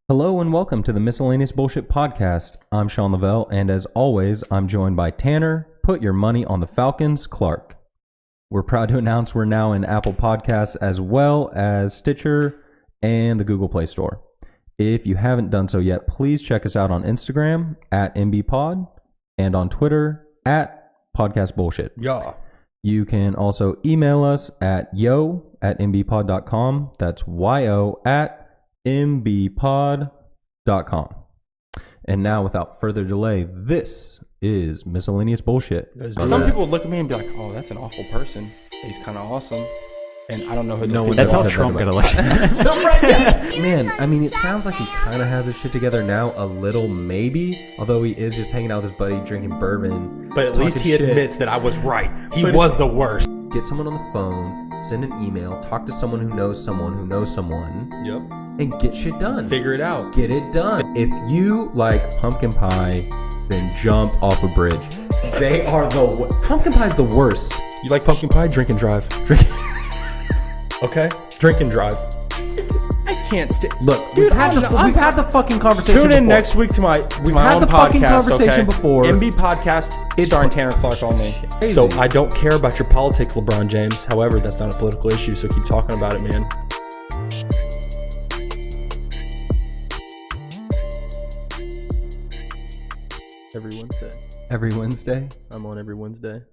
Hello and welcome to the Miscellaneous Bullshit Podcast. I'm Sean Lavelle, and as always, I'm joined by Tanner. Put your money on the Falcons, Clark. We're proud to announce we're now in Apple Podcasts as well as Stitcher and the Google Play Store. If you haven't done so yet, please check us out on Instagram at MBPod and on Twitter at Podcast Bullshit. Yeah. You can also email us at yo@mbpod.com. That's yo@mbpod.com. And now, without further delay, this is Miscellaneous Bullshit. Some people would look at me and be like, oh, that's an awful person. He's kind of awesome. And I don't know who those people are. That's how Trump got elected. Man, I mean, it sounds like he kind of has his shit together now, a little maybe. Although he is just hanging out with his buddy, drinking bourbon. But at least he admits that I was right. He was the worst. Get someone on the phone, send an email, talk to someone who knows someone who knows someone. Yep. And get shit done. Figure it out. Get it done. If you like pumpkin pie, then jump off a bridge. They are pumpkin pie's the worst. You like pumpkin pie? Drink and drive. Okay? Drink and drive. I can't stay. Look, Dude, we've had the fucking conversation. Tune in before. next week to my We've had the fucking conversation before. MB podcast starring Tanner Clark only. Crazy. So I don't care about your politics, LeBron James. However, that's not a political issue, so keep talking about it, man. Every Wednesday. Every Wednesday? I'm on every Wednesday.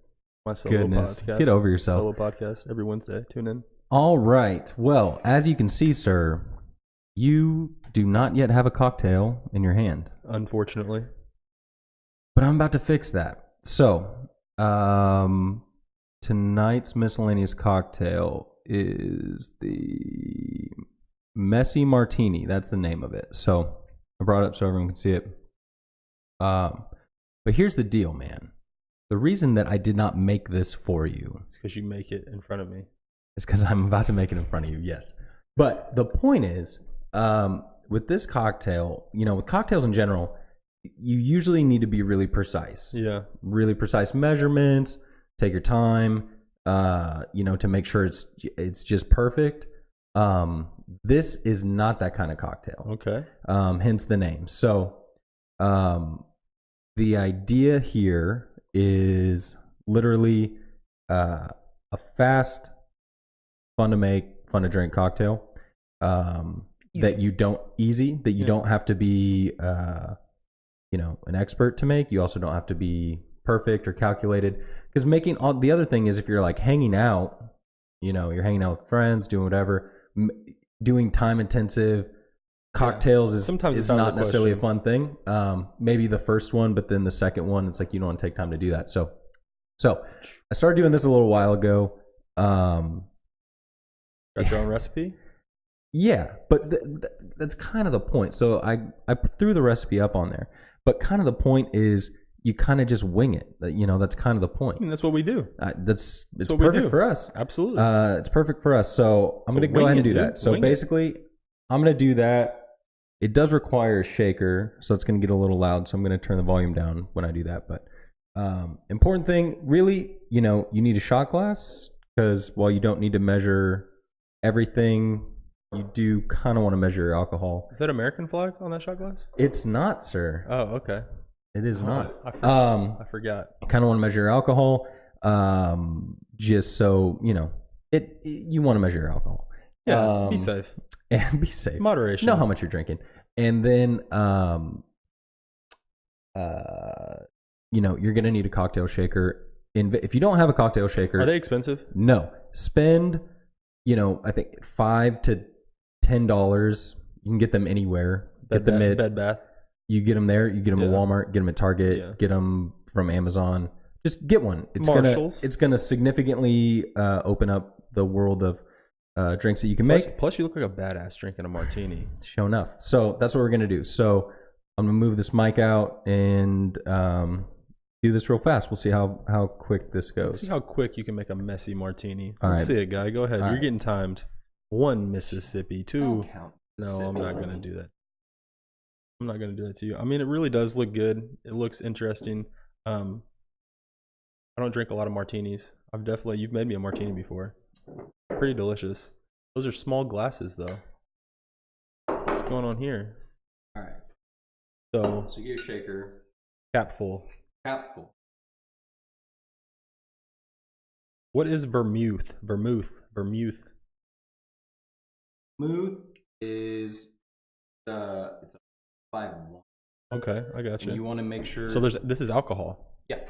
My solo Goodness. podcast. Get over yourself. Solo podcast every Wednesday. Tune in. All right. Well, as you can see, sir, you do not yet have a cocktail in your hand. Unfortunately. But I'm about to fix that. So, tonight's miscellaneous cocktail is the Messy Martini. That's the name of it. So, I brought it up so everyone can see it. But here's the deal, man. The reason that I did not make this for you It's because you make it in front of me. is because I'm about to make it in front of you, yes. But the point is, with this cocktail, with cocktails in general, you usually need to be really precise. Yeah. Really precise measurements, take your time, to make sure it's just perfect. This is not that kind of cocktail. Okay. Hence the name. So, the idea here is literally a fast, fun to make, fun to drink cocktail that you don't have to be an expert to make. You also don't have to be perfect or calculated, because making all the other thing is, if you're like hanging out, you're hanging out with friends, doing whatever, doing time intensive cocktails is not necessarily a fun thing. Maybe the first one, but then the second one, it's like you don't want to take time to do that. So I started doing this a little while ago. Got your own recipe? Yeah, but that's kind of the point. So I threw the recipe up on there, but kind of the point is you kind of just wing it. That's kind of the point. I mean, that's what we do. It's perfect for us. Absolutely. It's perfect for us. So I'm going to go ahead and do that. So basically, I'm going to do that. It does require a shaker, so it's going to get a little loud. So I'm going to turn the volume down when I do that. But important thing, really, you need a shot glass, because while you don't need to measure everything, you do kind of want to measure your alcohol. Is that American flag on that shot glass? It's not, sir. Oh, okay. It is not. I forgot. Kind of want to measure your alcohol, just so you want to measure your alcohol. Yeah, be safe. And be safe. Moderation. Know how much you're drinking. And then, you're going to need a cocktail shaker. If you don't have a cocktail shaker... Are they expensive? No. Spend, I think $5 to $10. You can get them anywhere. Bed Bath. You get them there. You get them at Walmart. Get them at Target. Get them from Amazon. Just get one. It's gonna significantly open up the world of drinks that you can make. Plus, you look like a badass drinking a martini. Sure enough. So that's what we're gonna do. So I'm gonna move this mic out and do this real fast. We'll see how quick this goes. Let's see how quick you can make a messy martini. All Let's right. see it, guy. Go ahead. All You're right. getting timed. 1 Mississippi. 2. Count. No, I'm not gonna do that. I'm not gonna do that to you. I mean, it really does look good. It looks interesting. I don't drink a lot of martinis. You've made me a martini before. Pretty delicious. Those are small glasses, though. What's going on here? All right. So So you get your shaker. cap full. Cap full. What is vermouth? Vermouth. Smooth is it's a 5-1. Okay, I got And you you. want to make sure. So this is alcohol. Yeah.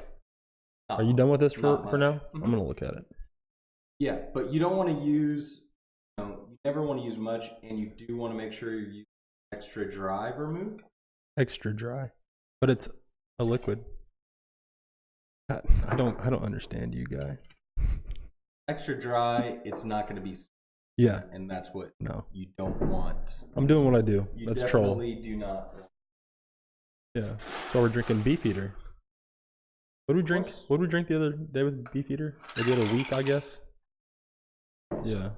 Are you done with this for now? Mm-hmm. I'm gonna look at it. Yeah, but you don't want to use. You never want to use much, and you do want to make sure you use extra dry vermouth. Extra dry, but it's a liquid. I don't understand you, guy. Extra dry, it's not going to be. Yeah, and that's what no, you don't want. I'm doing what I do. You That's troll. definitely do not. Yeah. So we're drinking Beefeater. What did we drink? What did we drink the other day with Beefeater? Or the other week, I guess. Yeah.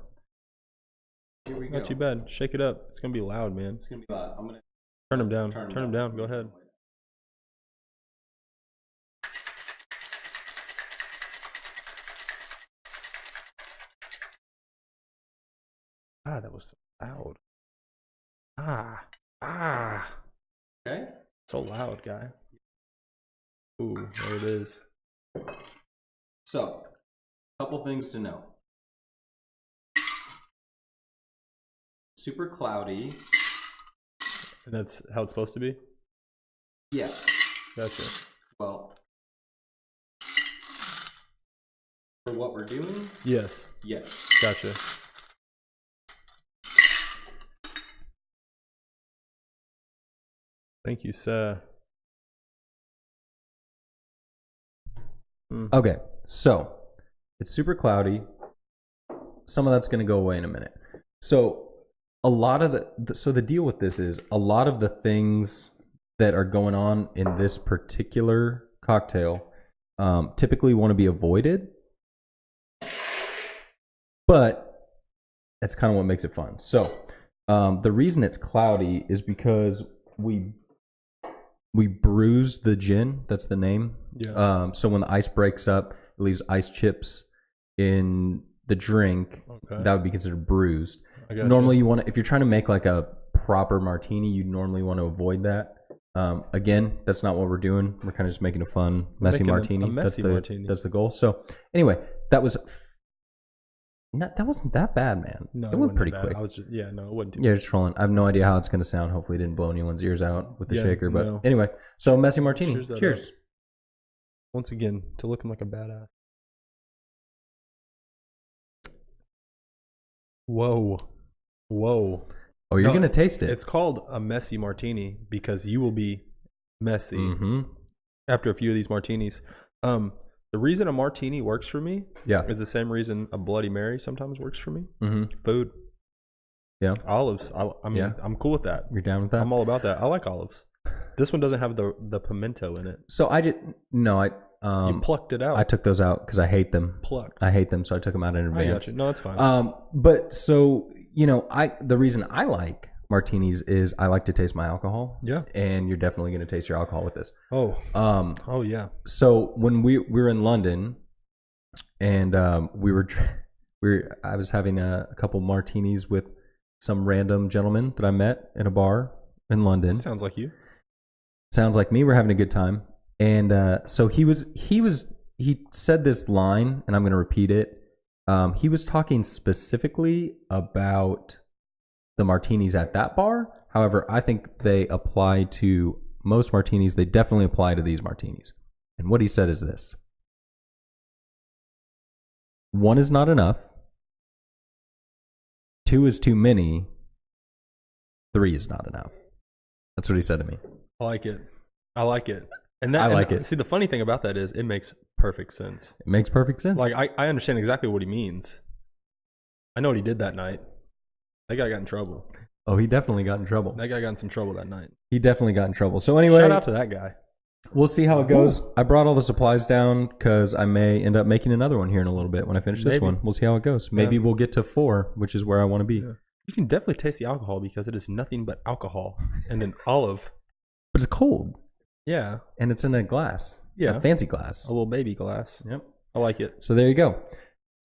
Here we go. Not too bad. Shake it up. It's gonna be loud, man. It's gonna be loud. I'm gonna turn them down. Turn them down. Go ahead. Ah, that was so loud. Ah. Okay. So loud, guy. Ooh, there it is. So, a couple things to know. Super cloudy. And that's how it's supposed to be? Yeah. Gotcha. Well, for what we're doing? Yes. Yes. Gotcha. Thank you, sir. Okay, so it's super cloudy. Some of that's going to go away in a minute. So a lot of the deal with this is a lot of the things that are going on in this particular cocktail typically want to be avoided, but that's kind of what makes it fun. So the reason it's cloudy is because we bruise the gin. That's the name. Yeah. So when the ice breaks up, it leaves ice chips in the drink. Okay. That would be considered bruised. Normally, you want to, if you're trying to make like a proper martini, you normally want to avoid that. Again, that's not what we're doing. We're kind of just making a fun, messy martini. A messy martini. That's the goal. So anyway, that wasn't that bad, man. No, it went pretty quick. I was just, it wasn't too bad. Just trolling. I have no idea how it's going to sound. Hopefully it didn't blow anyone's ears out with the shaker. But anyway, so messy martini. Cheers. Once again, to looking like a badass. Whoa. Oh, you're going to taste it. It's called a messy martini because you will be messy after a few of these martinis. The reason a martini works for me is the same reason a Bloody Mary sometimes works for me. Food. Yeah. Olives. I mean, I'm cool with that. You're down with that? I'm all about that. I like olives. This one doesn't have the pimento in it. So you plucked it out. I took those out because I hate them. Plucked. I hate them, so I took them out in advance. I got you. No, that's fine. But so, the reason I like martinis is I like to taste my alcohol. Yeah. And you're definitely going to taste your alcohol with this. Oh yeah. So when we were in London and I was having a couple martinis with some random gentleman that I met in a bar in London. Sounds like you. Sounds like me. We're having a good time. And so he said this line, and I'm going to repeat it. He was talking specifically about the martinis at that bar. However, I think they apply to most martinis. They definitely apply to these martinis. And what he said is this: 1 is not enough. 2 is too many. 3 is not enough. That's what he said to me. I like it. And I like it. See, the funny thing about that is it makes perfect sense. It makes perfect sense. Like, I understand exactly what he means. I know what he did that night. That guy got in trouble. Oh, he definitely got in trouble. That guy got in some trouble that night. He definitely got in trouble. So anyway, shout out to that guy. We'll see how it goes. I brought all the supplies down because I may end up making another one here in a little bit when I finish this one. We'll see how it goes. Maybe we'll get to 4, which is where I want to be. Yeah. You can definitely taste the alcohol because it is nothing but alcohol and an olive. But it's cold. Yeah. And it's in a glass. Yeah. A fancy glass. A little baby glass. Yep. I like it. So there you go.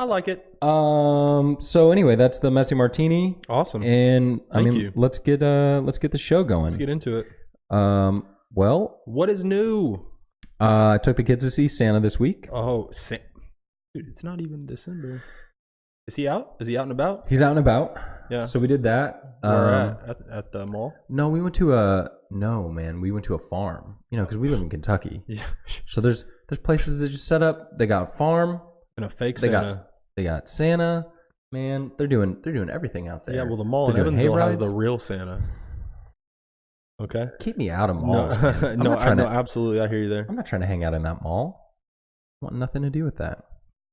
I like it. So anyway, that's the messy martini. Awesome. And Thank you. let's get the show going. Let's get into it. Well, what is new? I took the kids to see Santa this week. Oh, dude, it's not even December. Is he out? Is he out and about? He's out and about. Yeah. So we did that. Where at the mall? No, we went to a farm. You know, because we live in Kentucky. Yeah. So there's places that just set up. They got a farm And a fake Santa. They got Santa. Man, they're doing everything out there. Yeah, well, the mall in Evansville has the real Santa. Okay. Keep me out of malls. No, absolutely. I hear you there. I'm not trying to hang out in that mall. I want nothing to do with that.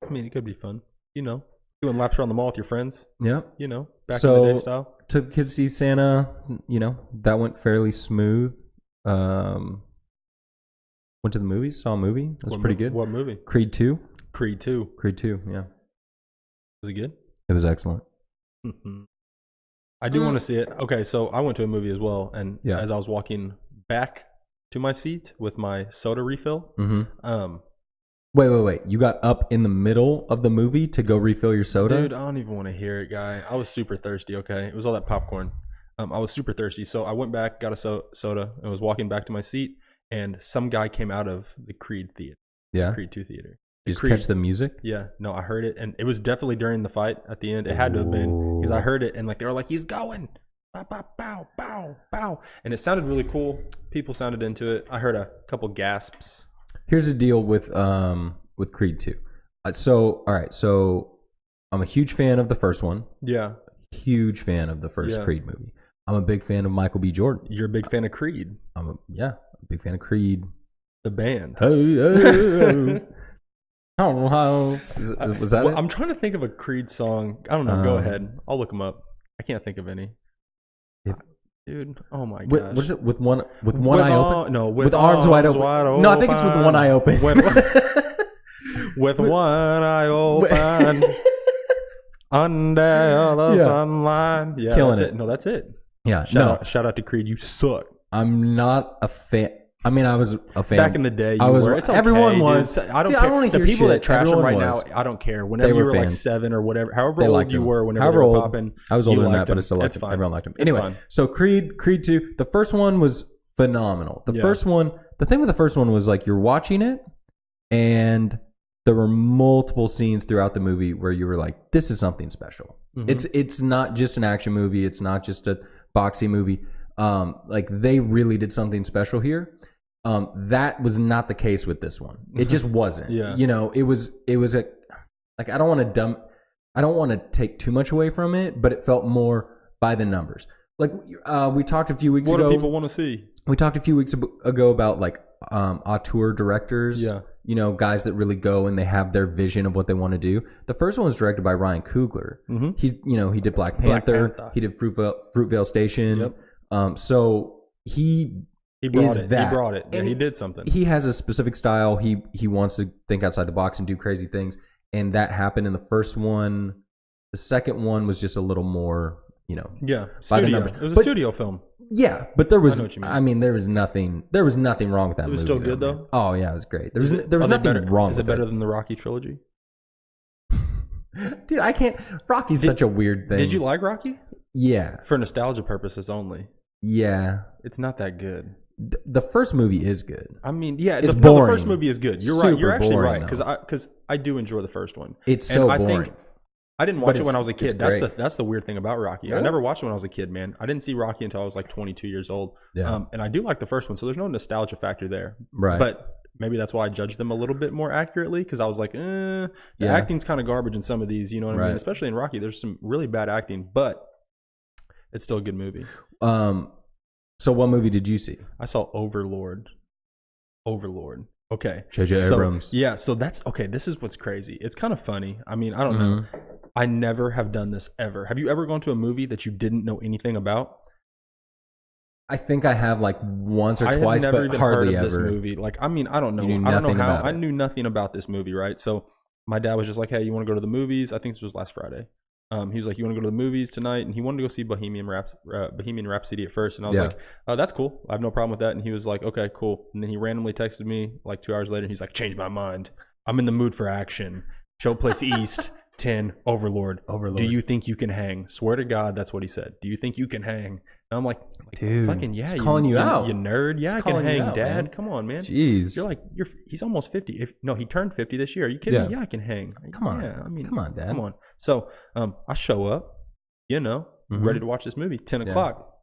I mean, it could be fun. You know, doing laps around the mall with your friends. Yep. You know, back in the day style. Took the kids to see Santa. You know, that went fairly smooth. Went to the movies. Saw a movie. It was pretty good. What movie? Creed 2. Creed 2. Creed 2, yeah. Was it good? It was excellent. I do want to see it. Okay, so I went to a movie as well, and as I was walking back to my seat with my soda refill, Wait. You got up in the middle of the movie to go refill your soda? Dude, I don't even want to hear it, guy. I was super thirsty, okay? It was all that popcorn. I was super thirsty, so I went back, got a soda, and was walking back to my seat, and some guy came out of the Creed theater. Yeah. Creed 2 theater. Did you catch the music? Yeah, no, I heard it, and it was definitely during the fight at the end. It had to have been, because I heard it, and like they were like, he's going, bow, bow, bow, bow, bow, and it sounded really cool. People sounded into it. I heard a couple gasps. Here's the deal with Creed 2. So I'm a huge fan of the first one. Yeah, huge fan of the first Creed movie. I'm a big fan of Michael B. Jordan. You're a big fan of Creed. I'm a big fan of Creed. The band. Was that it? I'm trying to think of a Creed song. I don't know. Go ahead. I'll look them up. I can't think of any. Dude, oh my gosh. What is it? With one eye open? No, with arms wide open. No, I think it's with one eye open. With one eye open. Under the sunlight. Yeah, killing it. No, that's it. Yeah. Shout out to Creed. You suck. I'm not a fan. I mean, I was a fan back in the day. It's okay, everyone was. I don't care. The people that trash them right now, I don't care. Whenever you were like 7 or whatever, however old you were, whenever they were popping, I was older than that, but I still liked them. Everyone liked them. Anyway, so Creed 2. The first one was phenomenal. The first one, the thing with the first one was like you're watching it, and there were multiple scenes throughout the movie where you were like, "This is something special." It's not just an action movie. It's not just a boxy movie. Like they really did something special here. That was not the case with this one. It just wasn't. You know, it was a like I don't want to take too much away from it, but it felt more by the numbers. Like we talked a few weeks ago. What do people want to see? We talked a few weeks ago about like auteur directors. Yeah. You know, guys that really go and they have their vision of what they want to do. The first one was directed by Ryan Coogler. He did Black Panther. He did Fruitvale Station. Yep. So he brought it. Yeah, he did something. He has a specific style. He wants to think outside the box and do crazy things. And that happened in the first one. The second one was just a little more, you know. Yeah, by the numbers. It was a studio film. Yeah, but there was. I mean, there was nothing wrong with that movie. It was still good though. Oh yeah, it was great. There was nothing wrong. Is it better than the Rocky trilogy? Dude, I can't. Rocky's such a weird thing. Did you like Rocky? Yeah, for nostalgia purposes only. Yeah, it's not that good. The first movie is good. I mean, yeah, it's boring. The first movie is good. You're right. You're actually right because I do enjoy the first one. It's so boring. I didn't watch it when I was a kid. That's the weird thing about Rocky. Really? I never watched it when I was a kid, man. I didn't see Rocky until I was like 22 years old. Yeah. And I do like the first one, so there's no nostalgia factor there. Right. But maybe that's why I judged them a little bit more accurately because I was like, the acting's kind of garbage in some of these. You know what I mean? Especially in Rocky, there's some really bad acting, but it's still a good movie. So what movie did you see? I saw Overlord. Okay. J.J. Abrams. Yeah, so that's okay. This is what's crazy. It's kind of funny. I mean, I don't know. I never have done this ever. Have you ever gone to a movie that you didn't know anything about? I think I have like once or twice, but hardly heard of ever. This movie, like, I mean, I don't know. I don't know how. I knew nothing about this movie, right? So my dad was just like, "Hey, you want to go to the movies?" I think this was last Friday. He was like, "You want to go to the movies tonight?" And he wanted to go see Bohemian Rhapsody at first. And I was like, "Oh, that's cool. I have no problem with that." And he was like, "Okay, cool." And then he randomly texted me like 2 hours later. And he's like, "Change my mind. I'm in the mood for action. Show place east. 10, Overlord. Overlord. Do you think you can hang? Swear to God, that's what he said. Do you think you can hang? And I'm like, dude, fucking yeah. He's calling you out. You nerd. Yeah, He's I can calling you hang, out, Dad. man. Come on, man. Jeez. He's almost 50. No, he turned 50 this year. Are you kidding me? Yeah, I can hang. Come on. Yeah, I mean, come on, Dad. Come on. So I show up, ready to watch this movie. 10 o'clock.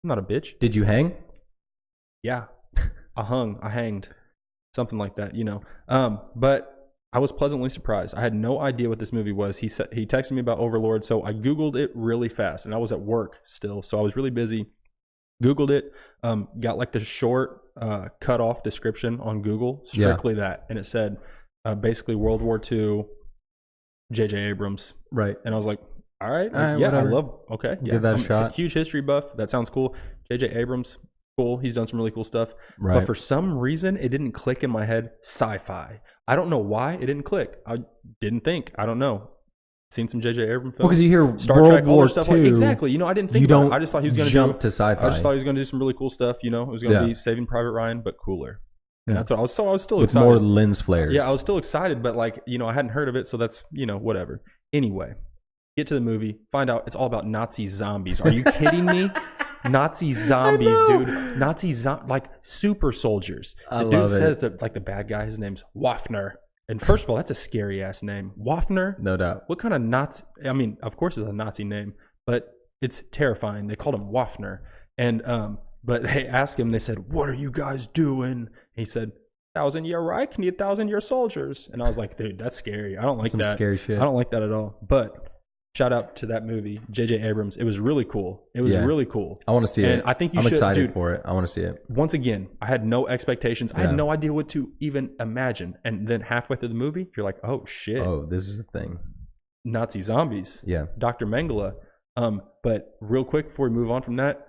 I'm not a bitch. Did you hang? Yeah. I hanged. Something like that, But I was pleasantly surprised. I had no idea what this movie was. He texted me about Overlord, so I Googled it really fast. And I was at work still, so I was really busy. Googled it, got like the short cut off description on Google, strictly that. And it said basically World War II, J.J. Abrams. Right. And I was like, all right, yeah, whatever. Yeah, give that a shot. A huge history buff. That sounds cool. J.J. Abrams, cool. He's done some really cool stuff. Right. But for some reason, it didn't click in my head. Sci-fi. I don't know why it didn't click. I didn't think. I don't know. Seen some J.J. Abrams films. Well, because you hear Star World Trek, all War this stuff. II, exactly. I didn't think about it. I just thought he was going to jump to sci-fi. I just thought he was going to do some really cool stuff. It was going to be Saving Private Ryan, but cooler. And that's what I was. So I was still with excited. More lens flares. Yeah, I was still excited, but I hadn't heard of it, so that's whatever. Anyway, get to the movie, find out it's all about Nazi zombies. Are you kidding me? Nazi zombies, dude. Nazi super soldiers. The dude says that the bad guy, his name's Waffner. And first of all, that's a scary ass name. Waffner? No doubt. What kind of Nazi? I mean, of course it's a Nazi name, but it's terrifying. They called him Waffner. And but they asked him, they said, "What are you guys doing?" He said, 1,000-year Reich need 1,000-year soldiers. And I was like, dude, that's scary. I don't like that. Scary shit. I don't like that at all. But shout out to that movie, J.J. Abrams. It was really cool. It was really cool. I want to see it. I think I'm excited for it. I want to see it. Once again, I had no expectations. I had no idea what to even imagine. And then halfway through the movie, you're like, oh, shit. Oh, this is a thing. Nazi zombies. Yeah. Dr. Mengele. But real quick before we move on from that,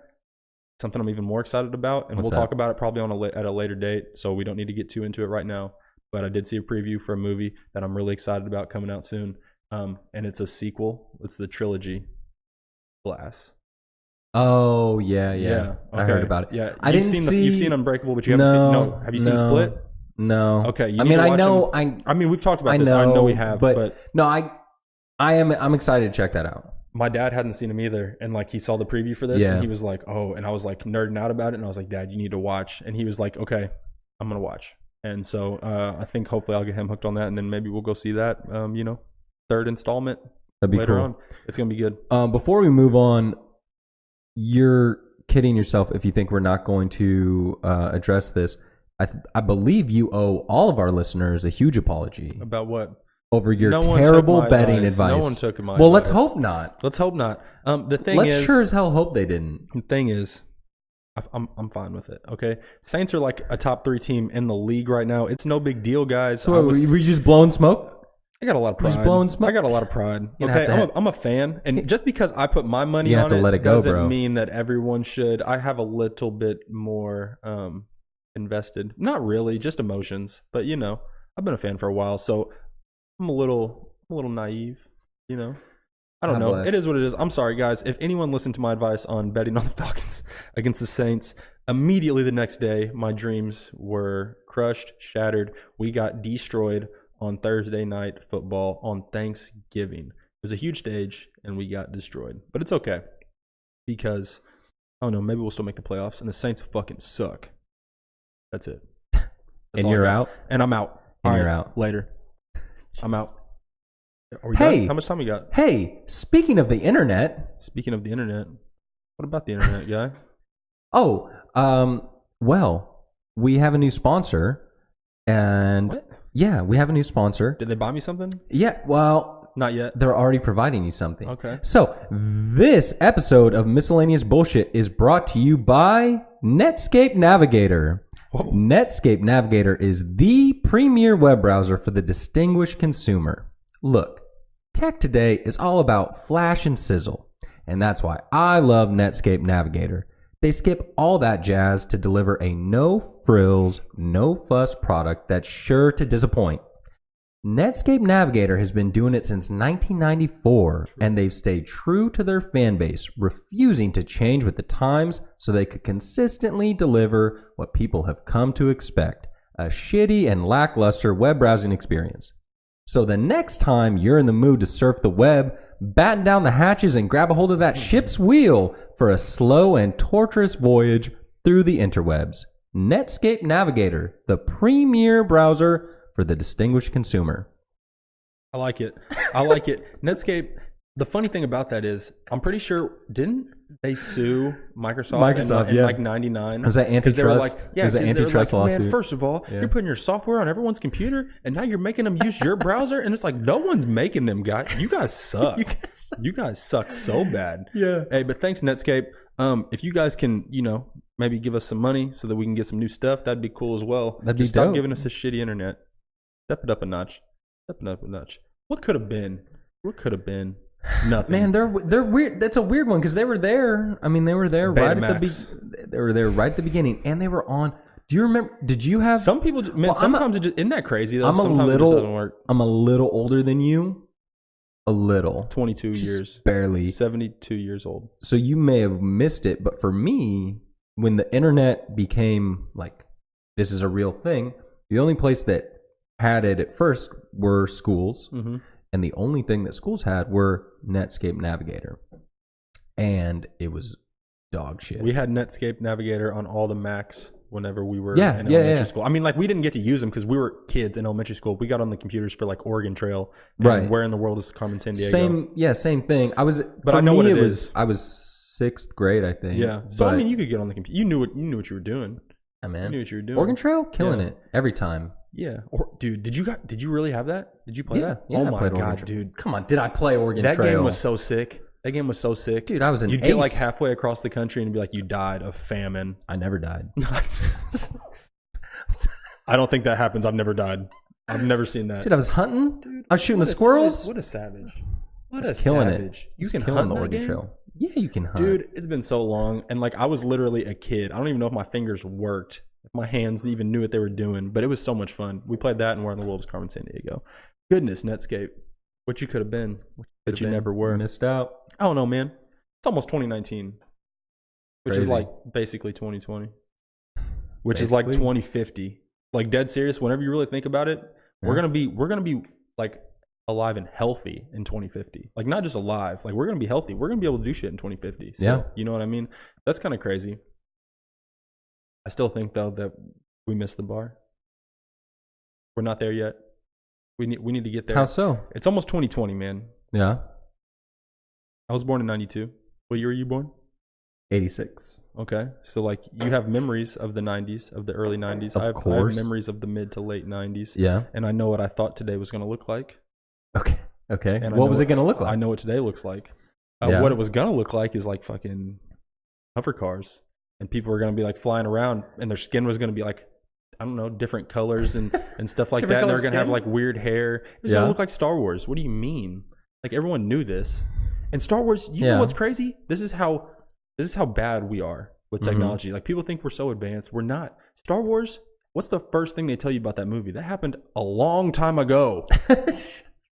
something I'm even more excited about, and we'll talk about it probably at a later date, so we don't need to get too into it right now. But I did see a preview for a movie that I'm really excited about coming out soon. And it's a sequel. It's the trilogy, Glass. Oh yeah. Okay. I heard about it. Yeah, I didn't see. You've seen Unbreakable, but you haven't seen. No, have you seen Split? No. Okay. I know. I mean, we've talked about this. I know we have, but no, I'm excited to check that out. My dad hadn't seen him either, and he saw the preview for this, and he was like, "Oh," and I was nerding out about it, and I was like, "Dad, you need to watch," and he was like, "Okay, I'm gonna watch," and so I think hopefully I'll get him hooked on that, and then maybe we'll go see that, third installment. That'd be later cool. on. It's gonna be good. Before we move on, you're kidding yourself if you think we're not going to address this. I believe you owe all of our listeners a huge apology About what? Over your terrible betting advice. No one took my advice. Let's hope not. Let's hope not. The thing let's is, sure as hell hope they didn't. The thing is, I'm fine with it. Okay, Saints are like a top 3 team in the league right now. It's no big deal, guys. So were you just blowing smoke? I got a lot of pride. Just blowing smoke? I got a lot of pride. Okay, I'm a fan, and just because I put my money on it doesn't mean that everyone should. I have a little bit more invested. Not really, just emotions. But I've been a fan for a while, so I'm a little naive. I don't know. It is what it is. I'm sorry, guys. If anyone listened to my advice on betting on the Falcons against the Saints, immediately the next day, my dreams were crushed, shattered. We got destroyed on Thursday night football on Thanksgiving. It was a huge stage, and we got destroyed. But it's okay because, I don't know, maybe we'll still make the playoffs, and the Saints fucking suck. That's it. And you're out? And I'm out. And you're out. Later. I'm out. Are we Hey, done? How much time we got? Hey, speaking of the internet. Speaking of the internet, what about the internet, guy? Oh, well, we have a new sponsor, and What? Yeah, we have a new sponsor. Did they buy me something? Yeah, well, not yet. They're already providing you something. Okay. So this episode of Miscellaneous Bullshit is brought to you by Netscape Navigator. Whoa. Netscape Navigator is the premier web browser for the distinguished consumer. Look, tech today is all about flash and sizzle, and that's why I love Netscape Navigator. They skip all that jazz to deliver a no-frills, no-fuss product that's sure to disappoint. Netscape Navigator has been doing it since 1994, and they've stayed true to their fan base, refusing to change with the times so they could consistently deliver what people have come to expect, a shitty and lackluster web browsing experience. So the next time you're in the mood to surf the web, batten down the hatches and grab a hold of that ship's wheel for a slow and torturous voyage through the interwebs. Netscape Navigator, the premier browser for the distinguished consumer. I like it. I like it. Netscape. The funny thing about that is, I'm pretty sure, didn't they sue Microsoft in like 99? Was that antitrust? They were like, it was an antitrust lawsuit. Man, first of all, you're putting your software on everyone's computer, and now you're making them use your browser, and it's like, no one's making them, guys. You guys suck. You guys suck so bad. Yeah. Hey, but thanks, Netscape. If you guys can, maybe give us some money so that we can get some new stuff, that'd be cool as well. That'd be Stop dope. giving us a shitty internet. Step it up a notch. Step it up a notch. What could have been? What could have been? Nothing. Man, they're weird. That's a weird one because they were there. I mean, they were there right at the beginning, and they were on. Do you remember? Did you have some people? Man, well, sometimes isn't that crazy though? Sometimes it just doesn't work. I'm a little older than you. A little. 22 years. Barely. 72 years old. So you may have missed it, but for me, when the internet became like this is a real thing, the only place that had it at first were schools. Mm-hmm. And the only thing that schools had were Netscape Navigator. And it was dog shit. We had Netscape Navigator on all the Macs whenever we were in elementary school. I mean, like, we didn't get to use them because we were kids in elementary school. We got on the computers for, like, Oregon Trail. And Where in the World is Carmen Sandiego? Same thing. But I know what it is. I was 6th grade, I think. Yeah. So, I mean, you could get on the computer. You knew what you were doing. Yeah, man. You knew what you were doing. Oregon Trail? Killing it. Every time. Yeah. Dude, did you really have that? Did you play that? Yeah, oh my God, dude. Come on. Did I play Oregon Trail? That game was so sick. Dude, I was an ace. You'd get like halfway across the country and be like, you died of famine. I never died. I don't think that happens. I've never died. I've never seen that. Dude, I was hunting. Dude, I was shooting the squirrels. What a savage. Killing it. You can hunt the Oregon Trail. Yeah, you can hunt. Dude, it's been so long. And like, I was literally a kid. I don't even know if my fingers worked. If my hands even knew what they were doing, but it was so much fun. We played that and Where in the World is Carmen Sandiego. Goodness, Netscape. What you could have been, but you never were. Missed out. I don't know, man. It's almost 2019, which is like basically 2020, which is like 2050. Like, dead serious. Whenever you really think about it, we're gonna be like alive and healthy in 2050. Like, not just alive. Like, we're gonna be healthy. We're gonna be able to do shit in 2050. Still, yeah. You know what I mean? That's kind of crazy. I still think though that we missed the bar. We're not there yet. We need to get there. How so? It's almost 2020, man. Yeah. I was born in 92. What year were you born? 86. Okay. So like, you have memories of the 90s, of the early 90s. Of course. I have memories of the mid to late 90s. Yeah. And I know what I thought today was going to look like. Okay. And what was it going to look like? I know what today looks like. What it was going to look like is like fucking hover cars. And people were going to be like flying around, and their skin was going to be like, I don't know, different colors and stuff like that. And they're going to have like weird hair. It was going to look like Star Wars. What do you mean? Like, everyone knew this. And Star Wars, you know what's crazy? This is how bad we are with technology. Like, people think we're so advanced. We're not. Star Wars, what's the first thing they tell you about that movie? That happened a long time ago.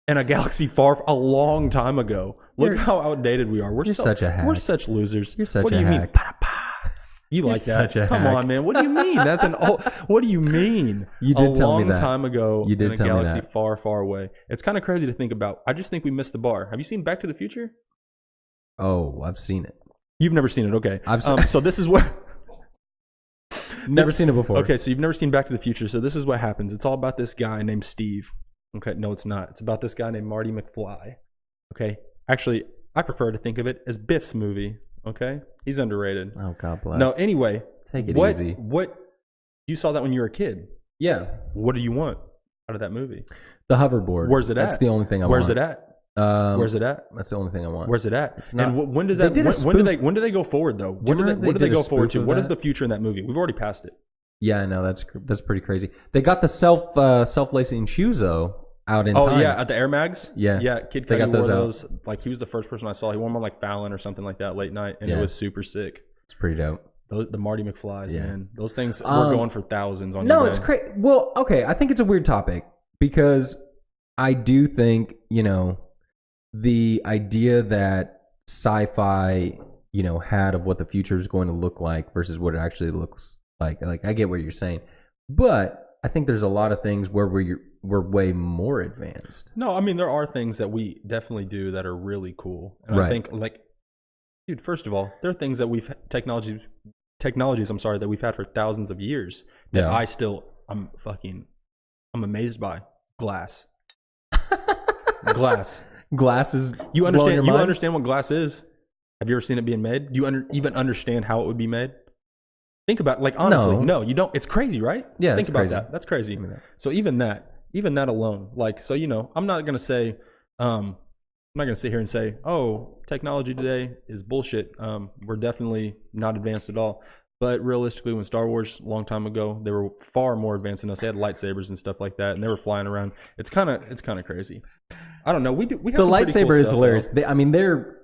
In a galaxy a long time ago. Look how outdated we are. We're such a hack. We're such losers. You're such what do you hack. mean? You like that? Come on, man. What do you mean? That's an old. What do you mean? You did tell me that. A long time ago. You did in a tell me galaxy that. far, far away. It's kind of crazy to think about. I just think we missed the bar. Have you seen Back to the Future? Oh, I've seen it. You've never seen it, okay? So this is never seen it before. Okay, so you've never seen Back to the Future. So this is what happens. It's all about this guy named Steve. Okay, no, it's not. It's about this guy named Marty McFly. Okay, actually, I prefer to think of it as Biff's movie. Okay, he's underrated. Oh, God bless. No, anyway. Take it easy. What you saw that when you were a kid? Yeah. What do you want out of that movie? The hoverboard. Where's it at? That's the only thing I want. Where's it at? Where's it at? That's the only thing I want. Where's it at? It's not. And when does that? When do they go forward though? What do they go forward to? What is the future in that movie? We've already passed it. Yeah, I know. That's pretty crazy. They got the self-lacing shoes though out in time. Oh yeah, at the Air Mags. Yeah, Kid Cudi wore those. Like, he was the first person I saw. He wore them on like Fallon or something like that late night, and it was super sick. It's pretty dope. The Marty McFlys, man. Those things were going for thousands on. No, it's crazy. Well, okay, I think it's a weird topic because I do think, the idea that sci-fi, had of what the future is going to look like versus what it actually looks like. Like, I get what you're saying, but I think there's a lot of things where we're way more advanced. No, I mean there are things that we definitely do that are really cool, and Right. I think like, dude, first of all, there are things that technologies. I'm sorry, that we've had for thousands of years that I'm amazed by. Glass. Glass. Glass is You blowing understand? your You mind? understand what glass is? Have you ever seen it being made? Do you even understand how it would be made? Think about it. Like honestly, no, you don't. It's crazy, right? Yeah, think it's about crazy. that. That's crazy. Give me that. So even that alone, like, so I'm not gonna say, I'm not gonna sit here and say, oh, technology today is bullshit. We're definitely not advanced at all. But realistically, when Star Wars a long time ago, they were far more advanced than us. They had lightsabers and stuff like that, and they were flying around. It's kind of crazy. I don't know. We have The some pretty cool lightsaber is stuff, hilarious. though.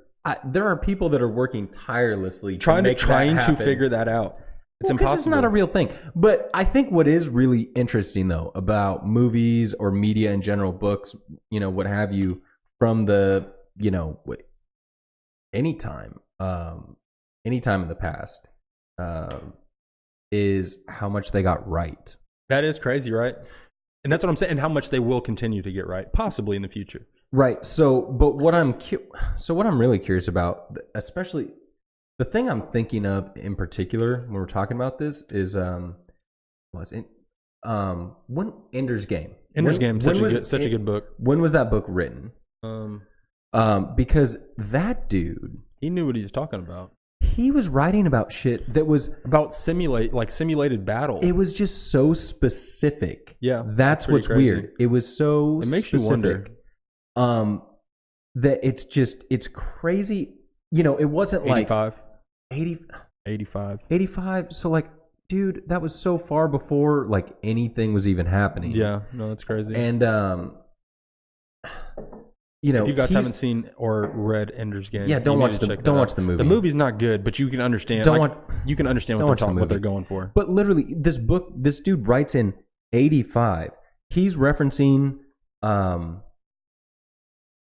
There are people that are working tirelessly trying to to figure that out. It's impossible. It's not a real thing. But I think what is really interesting though about movies or media in general, books, what have you, from the anytime in the past, is how much they got right. That is crazy, right? And that's what I'm saying. And how much they will continue to get right, possibly in the future. Right. So, but what I'm really curious about, especially the thing I'm thinking of in particular when we're talking about this is when Ender's Game. Ender's Game, such a good book. When was that book written? Because that dude, he knew what he was talking about. He was writing about shit that was about simulated battle. It was just so specific. Yeah, that's what's crazy. Weird. It was so. It makes specific, you wonder. That it's crazy. It wasn't 85. like 85. 85. So like, dude, that was so far before like anything was even happening. Yeah, no, that's crazy. And if you guys haven't seen or read Ender's Game, don't watch the movie. The movie's not good, but you can understand. You can understand what they're going for. But literally, this dude writes in 85. He's referencing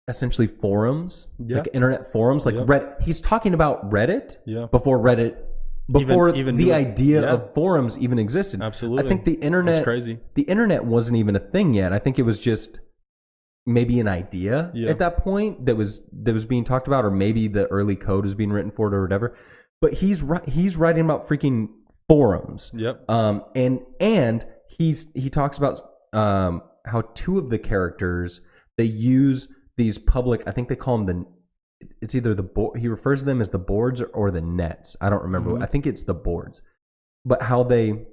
essentially forums, like internet forums, like Reddit. He's talking about Reddit before Reddit. Before even the idea of forums even existed. Absolutely. I think the internet. That's crazy. The internet wasn't even a thing yet. I think it was just maybe an idea at that point that was being talked about, or maybe the early code was being written for it or whatever. But he's writing about freaking forums. Yep. And he talks about how two of the characters, they use these public, I think they call them it's either the board, he refers to them as the boards or the nets. I don't remember. I think it's the boards. But how they,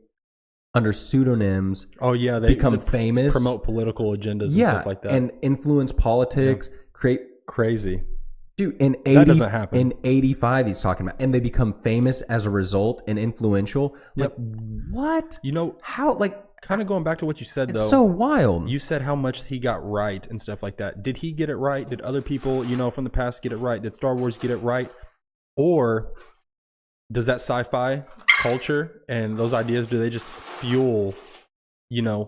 under pseudonyms, they become famous, promote political agendas and stuff like that, and influence politics, create crazy. Dude, that doesn't happen. In 85, he's talking about, and they become famous as a result and influential. Like, what? How? Like, kind of going back to what you said, though. It's so wild. You said how much he got right and stuff like that. Did he get it right? Did other people, from the past get it right? Did Star Wars get it right? Or does that sci-fi culture and those ideas, do they just fuel,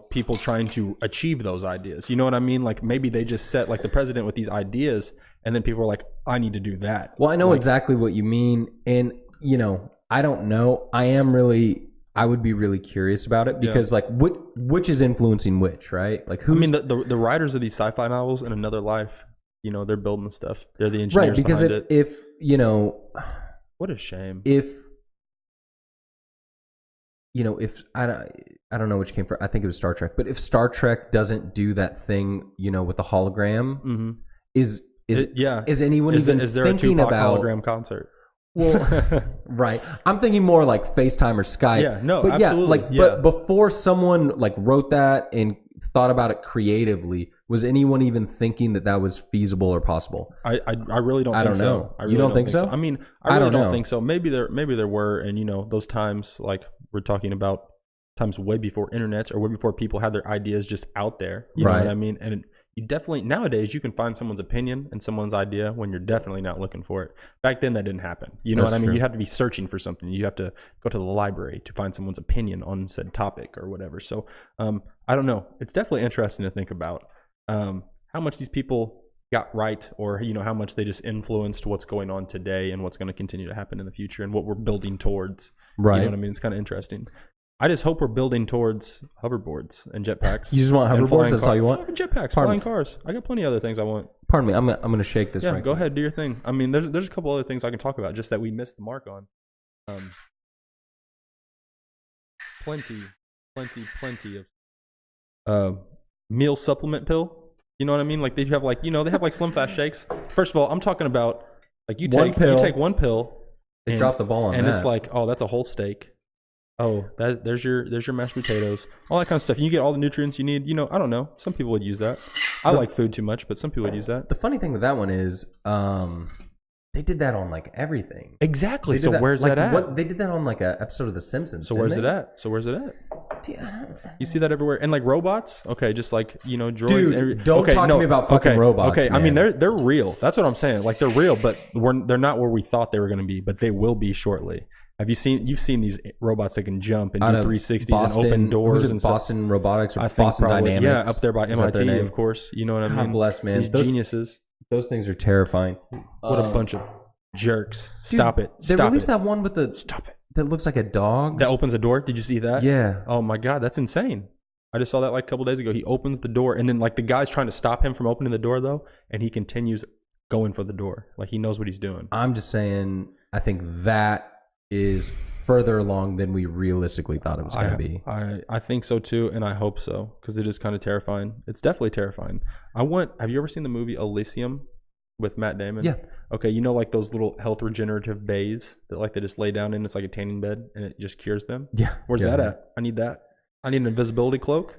people trying to achieve those ideas? You know what I mean? Like, maybe they just set, like, the president with these ideas, and then people are like, I need to do that. Well, I know exactly what you mean. And, I don't know. I would be really curious about it because like which is influencing which, right? Like who? I mean, the writers of these sci-fi novels in another life, they're building stuff. They're the engineers, right? Because if what a shame. If I don't know which came first. I think it was Star Trek. But if Star Trek doesn't do that thing, with the hologram, is anyone even is there thinking a Tupac about hologram concert? Well, right. I'm thinking more like FaceTime or Skype. Yeah, no, but absolutely. But before someone like wrote that and thought about it creatively, was anyone even thinking that was feasible or possible? I really don't. I think don't know. So. I really you don't think so? I mean, I really don't think so. Maybe there were, and those times, like we're talking about times way before internet or way before people had their ideas just out there. You know what I mean? And you definitely, nowadays, you can find someone's opinion and someone's idea when you're definitely not looking for it. Back then, that didn't happen. You know what I mean? True. You have to be searching for something. You have to go to the library to find someone's opinion on said topic or whatever. So, I don't know. It's definitely interesting to think about how much these people got right, or how much they just influenced what's going on today and what's going to continue to happen in the future and what we're building towards. Right. You know what I mean? It's kind of interesting. I just hope we're building towards hoverboards and jetpacks. You just want hoverboards? That's all you want? Jetpacks, flying cars. I got plenty of other things I want. Pardon me. I'm gonna shake this. Yeah, right go quick. ahead, do your thing. I mean, there's a couple other things I can talk about, just that we missed the mark on. Plenty of meal supplement pill. You know what I mean? Like they have like Slim Fast shakes. First of all, I'm talking about like you take one pill. They drop the ball on and that. It's like, oh, that's a whole steak. Oh, there's your mashed potatoes, all that kind of stuff. And you get all the nutrients you need. I don't know. Some people would use that. I like food too much, but some people would use that. The funny thing with that one is, they did that on like everything. Exactly. So where's that at? They did that on like an episode of The Simpsons. So where's it at? You see that everywhere, and like robots. Okay, just like droids. Dude, don't talk to me about fucking robots. Okay, man. I mean they're real. That's what I'm saying. Like they're real, but they're not where we thought they were going to be. But they will be shortly. You've seen these robots that can jump and do 360s and open doors and Boston Robotics or I think Boston Dynamics. Yeah, up there by MIT, of course. You know what I mean? God bless, man. These geniuses. Those things are terrifying. What a bunch of jerks. Dude, Stop it. They released that one with that looks like a dog. That opens a door. Did you see that? Yeah. Oh my God, that's insane. I just saw that like a couple days ago. He opens the door and then like the guy's trying to stop him from opening the door though, and he continues going for the door. Like he knows what he's doing. I'm just saying, I think that is further along than we realistically thought it was going to be. I think so too, and I hope so, because it is kind of terrifying. It's definitely terrifying. Have you ever seen the movie Elysium with Matt Damon? Yeah. Okay, like those little health regenerative bays that like they just lay down in. It's like a tanning bed, and it just cures them. Yeah. Where's that at? I need that. I need an invisibility cloak.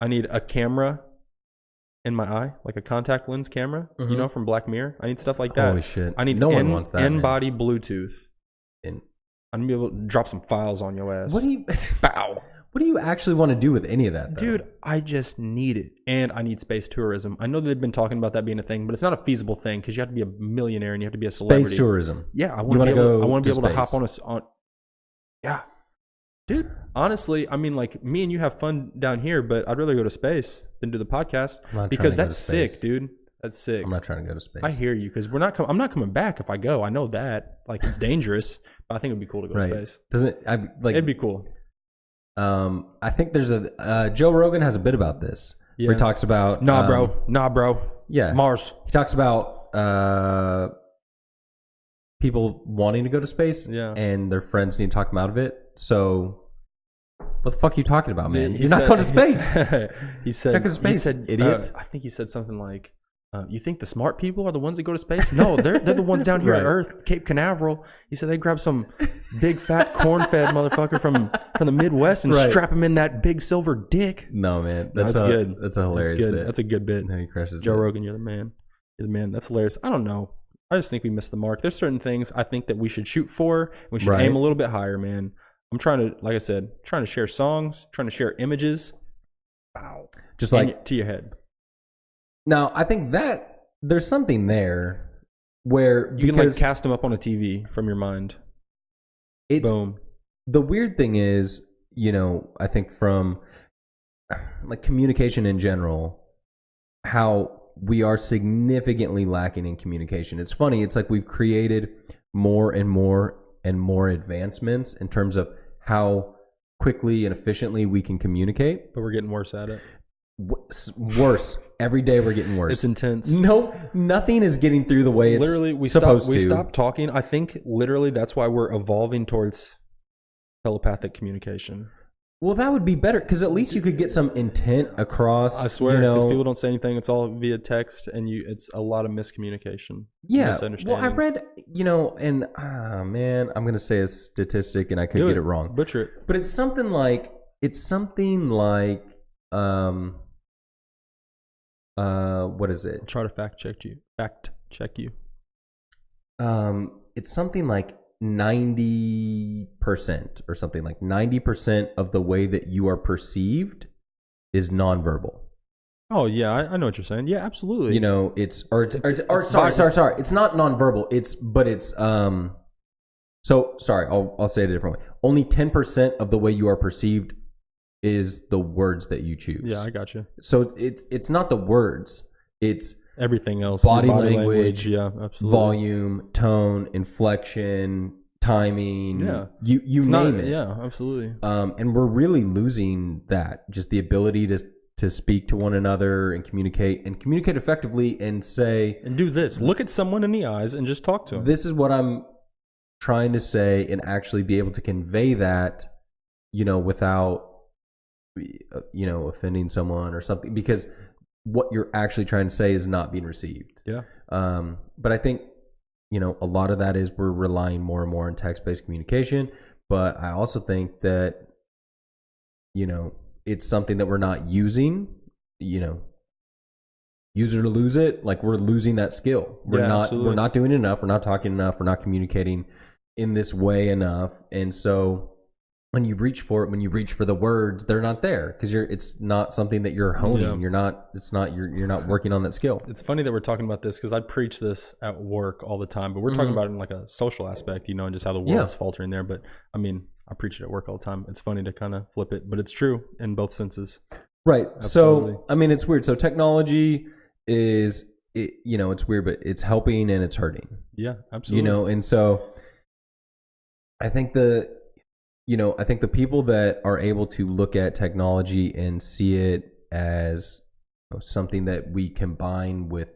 I need a camera in my eye, like a contact lens camera, from Black Mirror. I need stuff like that. Holy shit. I need no one wants that. In-body Bluetooth. And I'm gonna be able to drop some files on your ass. What do you Bow. What do you actually want to do with any of that, though? Dude, I just need it. And I need space tourism. I know they've been talking about that being a thing, but it's not a feasible thing because you have to be a millionaire and you have to be a celebrity. Space tourism. Yeah, I want to be able to hop on Yeah. Dude, honestly, I mean, like, me and you have fun down here, but I'd rather go to space than do the podcast because that's sick, dude. That's sick. I'm not trying to go to space. I hear you because I'm not coming back if I go. I know that. Like, it's dangerous, but I think it'd be cool to go to space. It'd be cool. I think there's Joe Rogan has a bit about this where he talks about nah bro yeah, Mars. He talks about people wanting to go to space and their friends need to talk them out of it. So what the fuck are you talking about, man? You're not going to space. He said, not going to space, he said, idiot. I think he said something like, you think the smart people are the ones that go to space? No, they're the ones down here at Earth, Cape Canaveral. He said they grab some big fat corn-fed motherfucker from the Midwest and strap him in that big silver dick. No, man, that's good. That's a hilarious bit. That's a good bit. No, he crushes Joe Rogan, you're the man. You're the man. That's hilarious. I don't know. I just think we missed the mark. There's certain things I think that we should shoot for. We should aim a little bit higher, man. I'm trying to, like I said, trying to share songs, trying to share images. Wow. Just like to your head. Now, I think that there's something there where you can like cast them up on a TV from your mind. Boom. The weird thing is, I think from like communication in general, how we are significantly lacking in communication. It's funny. It's like we've created more and more and more advancements in terms of how quickly and efficiently we can communicate. But we're getting worse at it. Worse. Every day we're getting worse. It's intense. Nope. Nothing is getting through the way it's supposed to. We stopped talking. I think literally that's why we're evolving towards telepathic communication. Well, that would be better because at least you could get some intent across. I swear, because people don't say anything. It's all via text, and it's a lot of miscommunication. Yeah. Misunderstanding. Well, I read, and man, I'm going to say a statistic, and I could get it wrong. Butcher it. But it's something like what is it? I'll try to fact check you. It's something like 90% or something like 90% of the way that you are perceived is nonverbal. Oh yeah, I know what you're saying. Yeah, absolutely. Sorry. It's not nonverbal. So sorry, I'll say it a different way. Only 10% of the way you are perceived is the words that you choose. Yeah, I got you. So it's not the words. It's everything else. Body language, yeah, absolutely. volume, tone, inflection, timing. Yeah. You name it. Yeah, absolutely. And we're really losing that, just the ability to speak to one another and communicate effectively and say, and do this. Look at someone in the eyes and just talk to them. This is what I'm trying to say, and actually be able to convey that, without, offending someone or something, because what you're actually trying to say is not being received. Yeah. But I think, a lot of that is we're relying more and more on text-based communication. But I also think that, it's something that we're not using, use it or lose it. Like, we're losing that skill. We're not doing enough. We're not talking enough. We're not communicating in this way enough. And so when you reach for it, when you reach for the words, they're not there because it's not something that you're honing. Yeah. You're not working on that skill. It's funny that we're talking about this because I preach this at work all the time, but we're talking about it in like a social aspect, and just how the world's faltering there. But I mean, I preach it at work all the time. It's funny to kind of flip it, but it's true in both senses. Right. Absolutely. So, I mean, it's weird. So technology it's weird, but it's helping and it's hurting. Yeah, absolutely. And so I think the people that are able to look at technology and see it as something that we combine with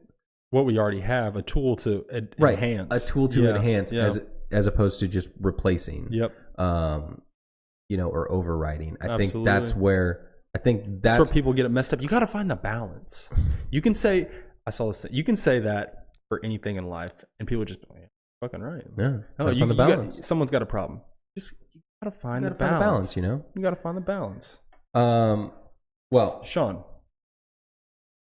what we already have, a tool to enhance. A tool to enhance as opposed to just replacing. Yep. Or overriding. I Absolutely. think that's where that's where people get it messed up. You got to find the balance. You can say, I saw this. You can say that for anything in life, and people just fucking right. Yeah. No, find the balance. Someone's got a problem. Just you got to find the balance. You got to find the balance. Well, Sean,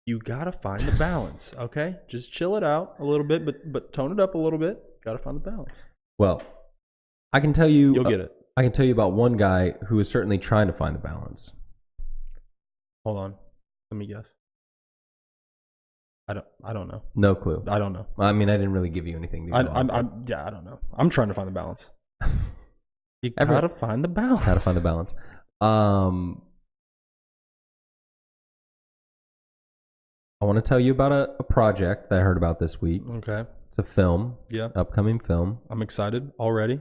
you got to find the balance. Okay, just chill it out a little bit, but tone it up a little bit. Got to find the balance. Well, I can tell you, you'll get it. I can tell you about one guy who is certainly trying to find the balance. Hold on, let me guess. I don't know. No clue. I don't know. I mean, I didn't really give you anything. I don't know. I'm trying to find the balance. You gotta find the balance. Gotta find the balance. I want to tell you about a project that I heard about this week. Okay. It's a film. Yeah. Upcoming film. I'm excited already.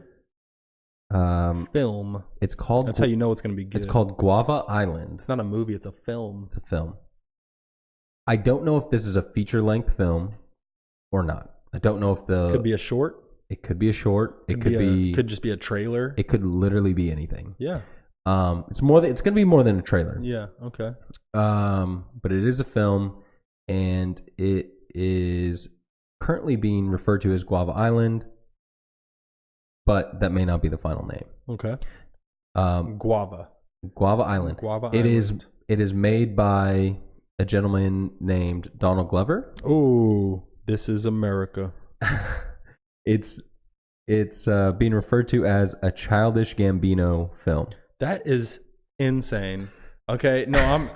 Film. It's called. That's how you know it's going to be good. It's called Guava Island. It's not a movie. It's a film. It's a film. I don't know if this is a feature-length film or not. I don't know if could be a short. It could be a short. It could just be a trailer. It could literally be anything. Yeah. It's going to be more than a trailer. Yeah. Okay. But it is a film, and it is currently being referred to as Guava Island, but that may not be the final name. Okay. Guava Island. Guava It Island. It is made by a gentleman named Donald Glover. Oh, this is America. It's being referred to as a Childish Gambino film. That is insane. Okay, no,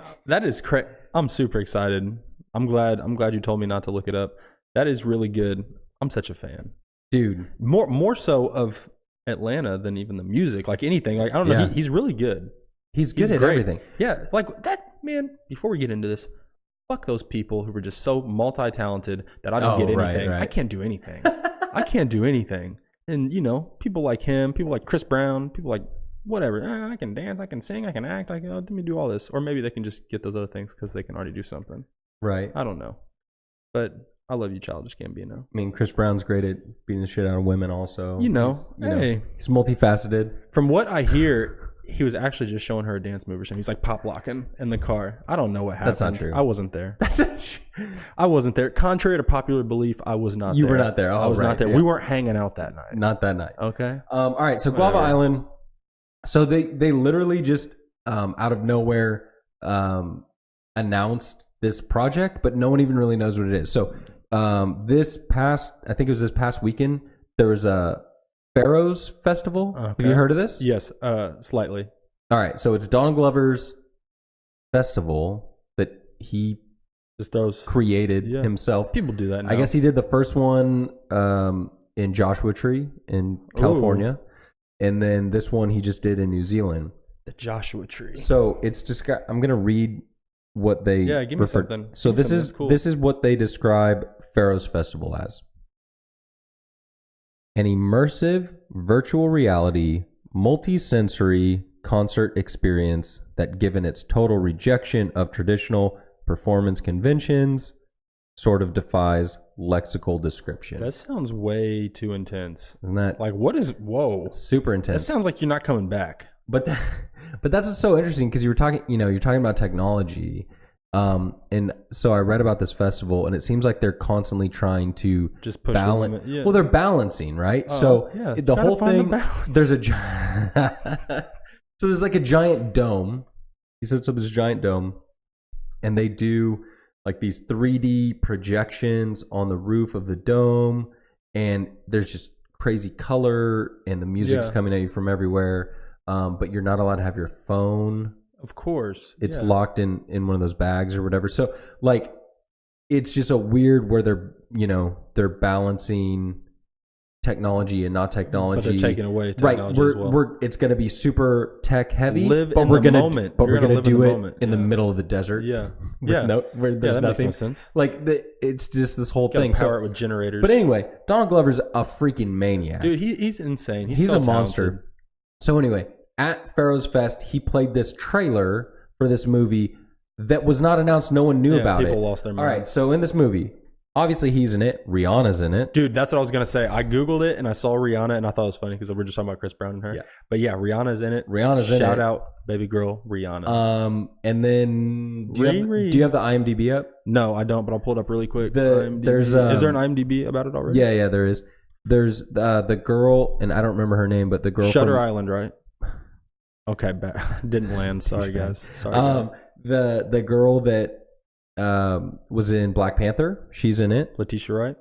I'm super excited. I'm glad you told me not to look it up. That is really good. I'm such a fan, dude. More so of Atlanta than even the music. Like anything. Like I don't know. He's really good. He's good at everything. Yeah, like that, man. Before we get into this, fuck those people who were just so multi-talented that I don't get anything. Right. I can't do anything. I can't do anything. And people like him, people like Chris Brown, people like whatever. I can dance, I can sing, I can act. Let me do all this. Or maybe they can just get those other things because they can already do something. Right. I don't know. But I love you, Childish Gambino. I mean, Chris Brown's great at beating the shit out of women. Also, he's multifaceted. From what I hear. He was actually just showing her a dance move or something. He's like pop locking in the car. I don't know what happened. That's not true. I wasn't there. I wasn't there. Contrary to popular belief, I was not there. You were not there. Oh, I was not there. Yeah. We weren't hanging out that night. Not that night. Okay. All right. So Guava Island. So they literally just out of nowhere announced this project, but no one even really knows what it is. So I think it was this past weekend, there was a Pharaoh's Festival. Okay. Have you heard of this? Yes, slightly. All right, so it's Donald Glover's festival that he just created himself. People do that now. I guess he did the first one in Joshua Tree in California. Ooh. And then this one he just did in New Zealand. The Joshua Tree. So it's just I'm going to read what they give me something. So this is what they describe Pharaoh's Festival as. an immersive virtual reality multi-sensory concert experience that, given its total rejection of traditional performance conventions, sort of defies lexical description. That sounds way too intense. Isn't that like, what is, whoa. Super intense. That sounds like you're not coming back. But that's what's so interesting, because you're talking about technology. And so I read about this festival, and it seems like they're constantly trying to just push balance. The limit. Yeah. Well, they're balancing, right? So yeah, the whole thing, there's a so there's like a giant dome. He sets up this giant dome, and they do like these 3D projections on the roof of the dome, and there's just crazy color, and the music's coming at you from everywhere. But you're not allowed to have your phone. Of course. It's locked in one of those bags or whatever. So like, it's just a weird where they're balancing technology and not technology. But they're taking away technology as well. It's going to be super tech heavy. Live but in we're the gonna, moment. But we're going to do it in the Yeah. middle of the desert. Yeah. Where there's that nothing. makes no sense. Like, it's just this whole Gotta thing. Power it with generators. But anyway, Donald Glover's a freaking maniac. Dude, he's insane. He's so a monster. So anyway, at Pharaoh's Fest, he played this trailer for this movie that was not announced. No one knew about it. People lost their mind. All right, so in this movie, obviously he's in it. Rihanna's in it. Dude, that's what I was going to say. I Googled it and I saw Rihanna and I thought it was funny because we're just talking about Chris Brown and her. Yeah. But yeah, Rihanna's in it. Shout out, baby girl, Rihanna. And then do you have the IMDb up? No, I don't, but I'll pull it up really quick. There's is there an IMDb about it already? Yeah, there is. There's the girl, and I don't remember her name, but the girl Shutter from Island, right? Okay, didn't land. Sorry, guys. Guys. The girl that was in Black Panther, she's in it. Letitia Wright?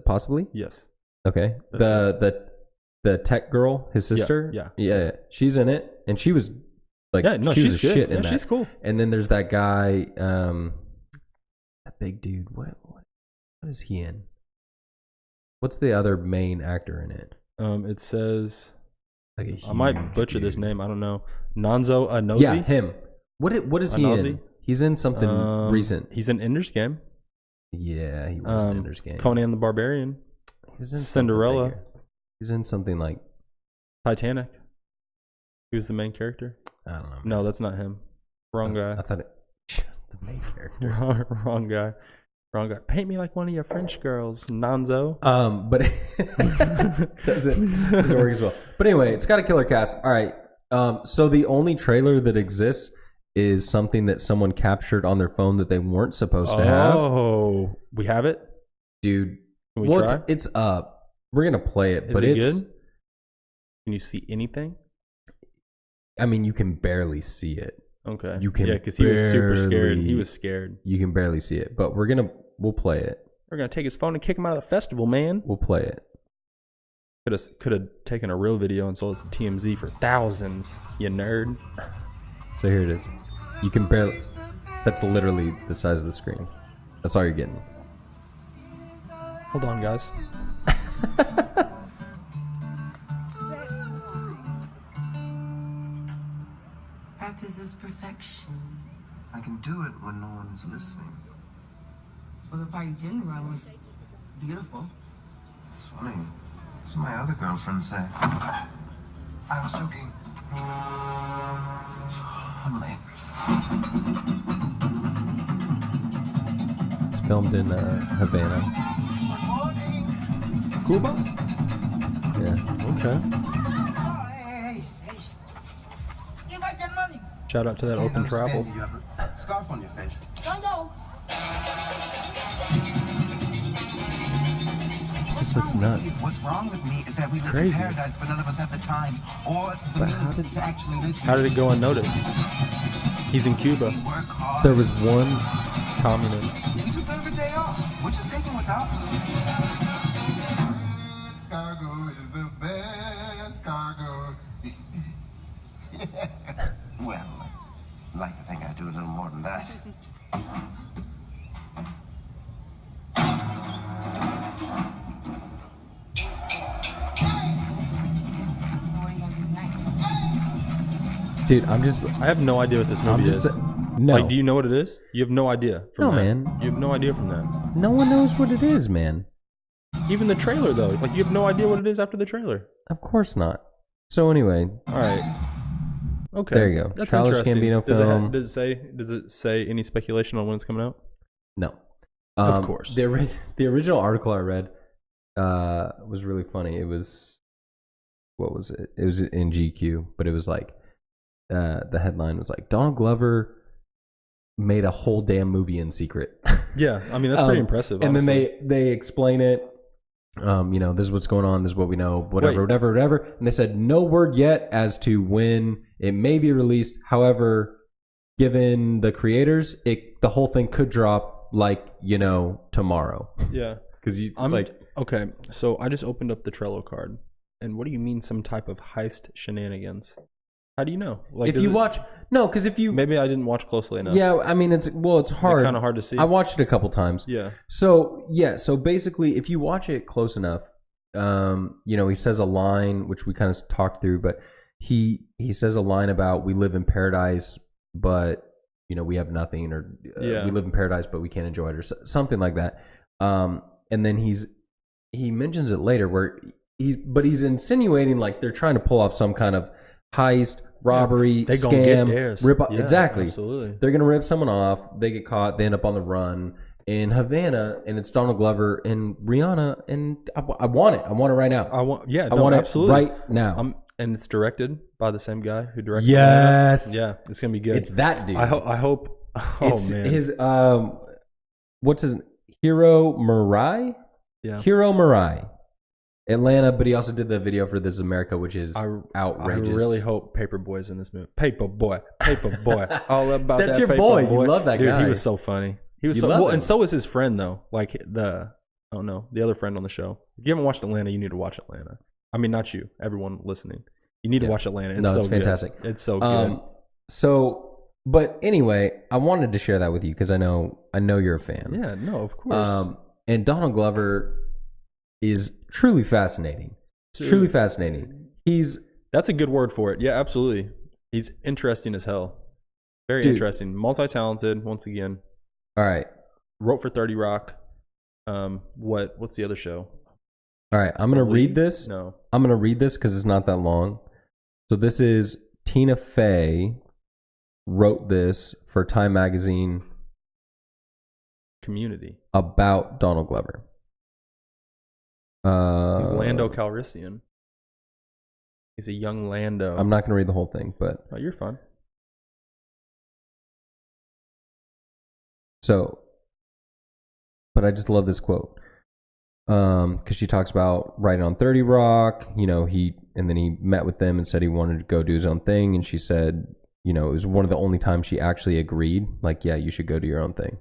Possibly. Yes. Okay. The tech girl, his sister. Yeah. She's in it, and she was like, she's good. Shit in that. She's cool. And then there's that guy, that big dude. What is he in? What's the other main actor in it? It says, like I might butcher this name. I don't know. Nonzo Anozie? Yeah, him. What is he in? He's in something recent. He's in Ender's Game. Yeah, he was in Ender's Game. Conan the Barbarian. He was in Cinderella. He's in something like Titanic. He was the main character. I don't know. No, that's not him. Wrong guy. I thought the main character. Wrong guy. Paint me like one of your French girls, Nonzo. But it doesn't work as well. But anyway, it's got a killer cast. All right. So the only trailer that exists is something that someone captured on their phone that they weren't supposed to have. Oh, we have it, dude. Can we try? It's up. We're gonna play it, Is but it it's good? Can you see anything? I mean, you can barely see it. Okay. You can, because he was super scared. He was scared. You can barely see it, but we'll play it. We're gonna take his phone and kick him out of the festival, man. We'll play it. Could have taken a real video and sold it to TMZ for thousands. You nerd. So here it is. You can barely. That's literally the size of the screen. That's all you're getting. Hold on, guys. Practice is perfection. I can do it when no one's listening. Well, the part you didn't run was beautiful. It's funny. That's what my other girlfriend said. I was joking. I'm late. It's filmed in Havana. Cuba? Yeah. Okay. Hey. Give her the money. Shout out to that open travel. You have a scarf on your face. No. Just looks nuts. What's wrong with me is that we live crazy. in paradise, but none of us have the time or the means to actually live. How did it go unnoticed? He's in Cuba. We work hard. There was one communist. We deserve a day off. We're just taking what's ours. Cargo is the best cargo. Well, I'd like to think I do a little more than that. So what are you gonna do tonight? Dude, I have no idea what this movie is. No. Like, do you know what it is? You have no idea. No, From that. man. You have no idea from that. No one knows what it is, man. Even the trailer though, like you have no idea what it is after the trailer. Of course not. So anyway, All right. Okay. there you go. That's Childish interesting. Gambino Does film. does it say any speculation on when it's coming out? No. Of course. The original article I read was really funny. It was, what was it? It was in GQ, but it was like, the headline was like, Donald Glover made a whole damn movie in secret. Yeah, I mean that's pretty impressive. And honestly. then they explain it. This is what's going on. This is what we know. Whatever. And they said no word yet as to when it may be released. However, given the creators, the whole thing could drop tomorrow. Yeah, Because okay. So I just opened up the Trello card, and what do you mean some type of heist shenanigans? How do you know? Like, if you watch, no, because if you maybe I didn't watch closely enough. yeah, I mean it's hard. Kind of hard to see. I watched it a couple times. Yeah. So basically, if you watch it close enough, he says a line which we kind of talked through, but he says a line about we live in paradise, but we have nothing, or we live in paradise, but we can't enjoy it, or something like that. And then he mentions it later where he's insinuating like they're trying to pull off some kind of heist, robbery, they gonna get scam, theirs. rip off. Yeah, exactly. Absolutely. They're gonna rip someone off. They get caught. They end up on the run in Havana, and it's Donald Glover and Rihanna. And I want it. I want it right now. I want absolutely it right now. And it's directed by the same guy who directs. Yes. Atlanta. Yeah, it's gonna be good. It's that dude. I hope. Oh it's man. His what's his Hiro Murai? Yeah. Hiro Murai. Atlanta, but he also did the video for This Is America, which is outrageous. I really hope Paperboy's in this movie. Paperboy. All about That's that your Paper boy. You Boy. love that Dude, guy. he was so funny. He was You so love well, him. and so was his friend though. Like the other friend on the show. If you haven't watched Atlanta, you need to watch Atlanta. I mean, not you, everyone listening. You need to watch Atlanta. It's fantastic. Good. It's so good. But anyway, I wanted to share that with you because I know you're a fan. Yeah, no, of course. And Donald Glover is truly fascinating. Dude. Truly fascinating. That's a good word for it. Yeah, absolutely. He's interesting as hell. Very interesting. Multi-talented, once again. All right. Wrote for 30 Rock. What's the other show? All right. I'm going to read this. No. I'm going to read this because it's not that long. So this is Tina Fey wrote this for Time Magazine. Community. About Donald Glover. He's Lando Calrissian. He's a young Lando. I'm not going to read the whole thing, but... Oh, you're fine. So, but I just love this quote. Because she talks about writing on 30 Rock, and then he met with them and said he wanted to go do his own thing. And she said, it was one of the only times she actually agreed. Like, yeah, you should go do your own thing.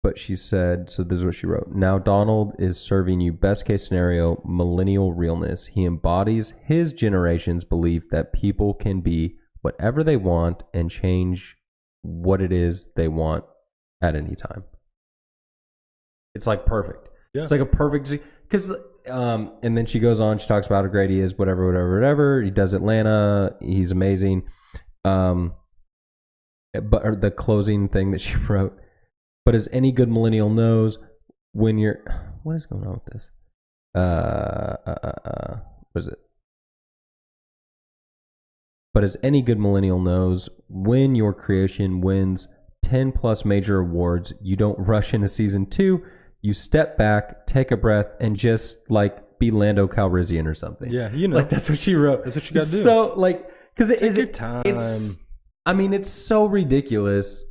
But she said, so this is what she wrote. Now Donald is serving you best case scenario, millennial realness. He embodies his generation's belief that people can be whatever they want and change what it is they want at any time. It's like perfect. Yeah. It's like a perfect, because, and then she goes on, she talks about how great he is, whatever. He does Atlanta. He's amazing. But the closing thing that she wrote, but as any good millennial knows, when you're... What is going on with this? What is it? But as any good millennial knows, when your creation wins 10 plus major awards, you don't rush into season 2. You step back, take a breath, and just be Lando Calrissian or something. Yeah, that's what she wrote. That's what you got to do. So because it is your time. It's so ridiculous.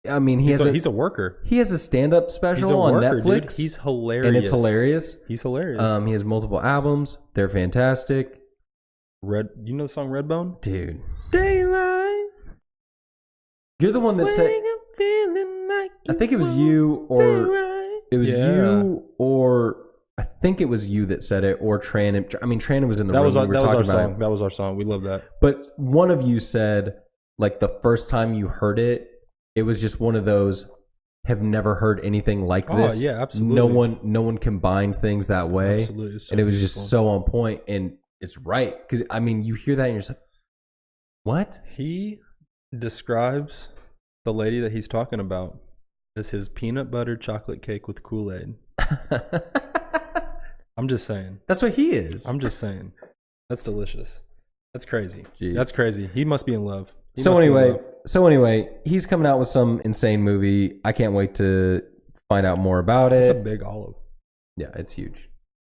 He's a worker. He has a stand-up special on Netflix. Dude. He's hilarious. And it's hilarious. He's hilarious. He has multiple albums. They're fantastic. You know the song Redbone? Dude. Daylight. You're the one that said... I think it was you or... It was you or... I think it was you that said it, or Tran. Tran was in the room. That was our song. That was our song. We love that. But one of you said, the first time you heard it, it was just one of those, have never heard anything like this. Oh, yeah, absolutely. No one combined things that way. Absolutely. So and it was just so on point. And it's right. Because, you hear that and you're just like, what? He describes the lady that he's talking about is his peanut butter chocolate cake with Kool-Aid. I'm just saying. That's what he is. I'm just saying. That's delicious. That's crazy. Jeez. That's crazy. He must be in love. So anyway, he's coming out with some insane movie. I can't wait to find out more about it. It's a big olive. Yeah, it's huge.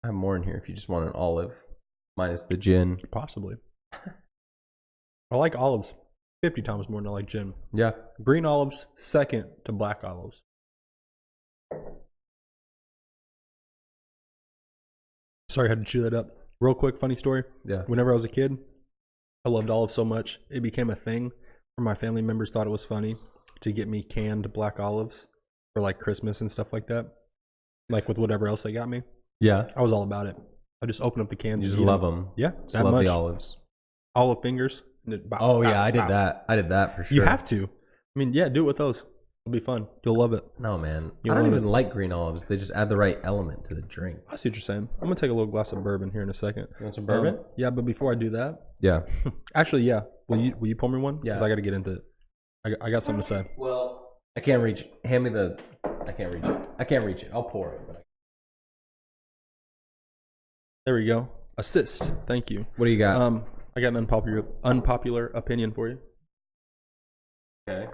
I have more in here if you just want an olive minus the gin. Possibly. I like olives 50 times more than I like gin. Yeah. Green olives second to black olives. Sorry, I had to chew that up. Real quick, funny story. Yeah. Whenever I was a kid, I loved olives so much. It became a thing where my family members thought it was funny to get me canned black olives for like Christmas and stuff like that. Like with whatever else they got me. Yeah. I was all about it. I just open up the cans. You just and eat love them. Yeah. Just that love much. the olives. Olive fingers. Oh, yeah, I did that. I did that for sure. You have to. I mean, yeah, do it with those. It'll be fun. You'll love it. No, man. You'll I don't love even like green olives. They just add the right element to the drink. I see what you're saying. I'm going to take a little glass of bourbon here in a second. You want some bourbon? Yeah, but before I do that, Yeah. actually, yeah. Will you pour me one? Yeah. Because I got to get into it. I got something to say. Well, I can't reach it. Hand me the... I can't reach it. I can't reach it. I'll pour it. But There we go. Assist. Thank you. What do you got? I got an unpopular opinion for you. Okay.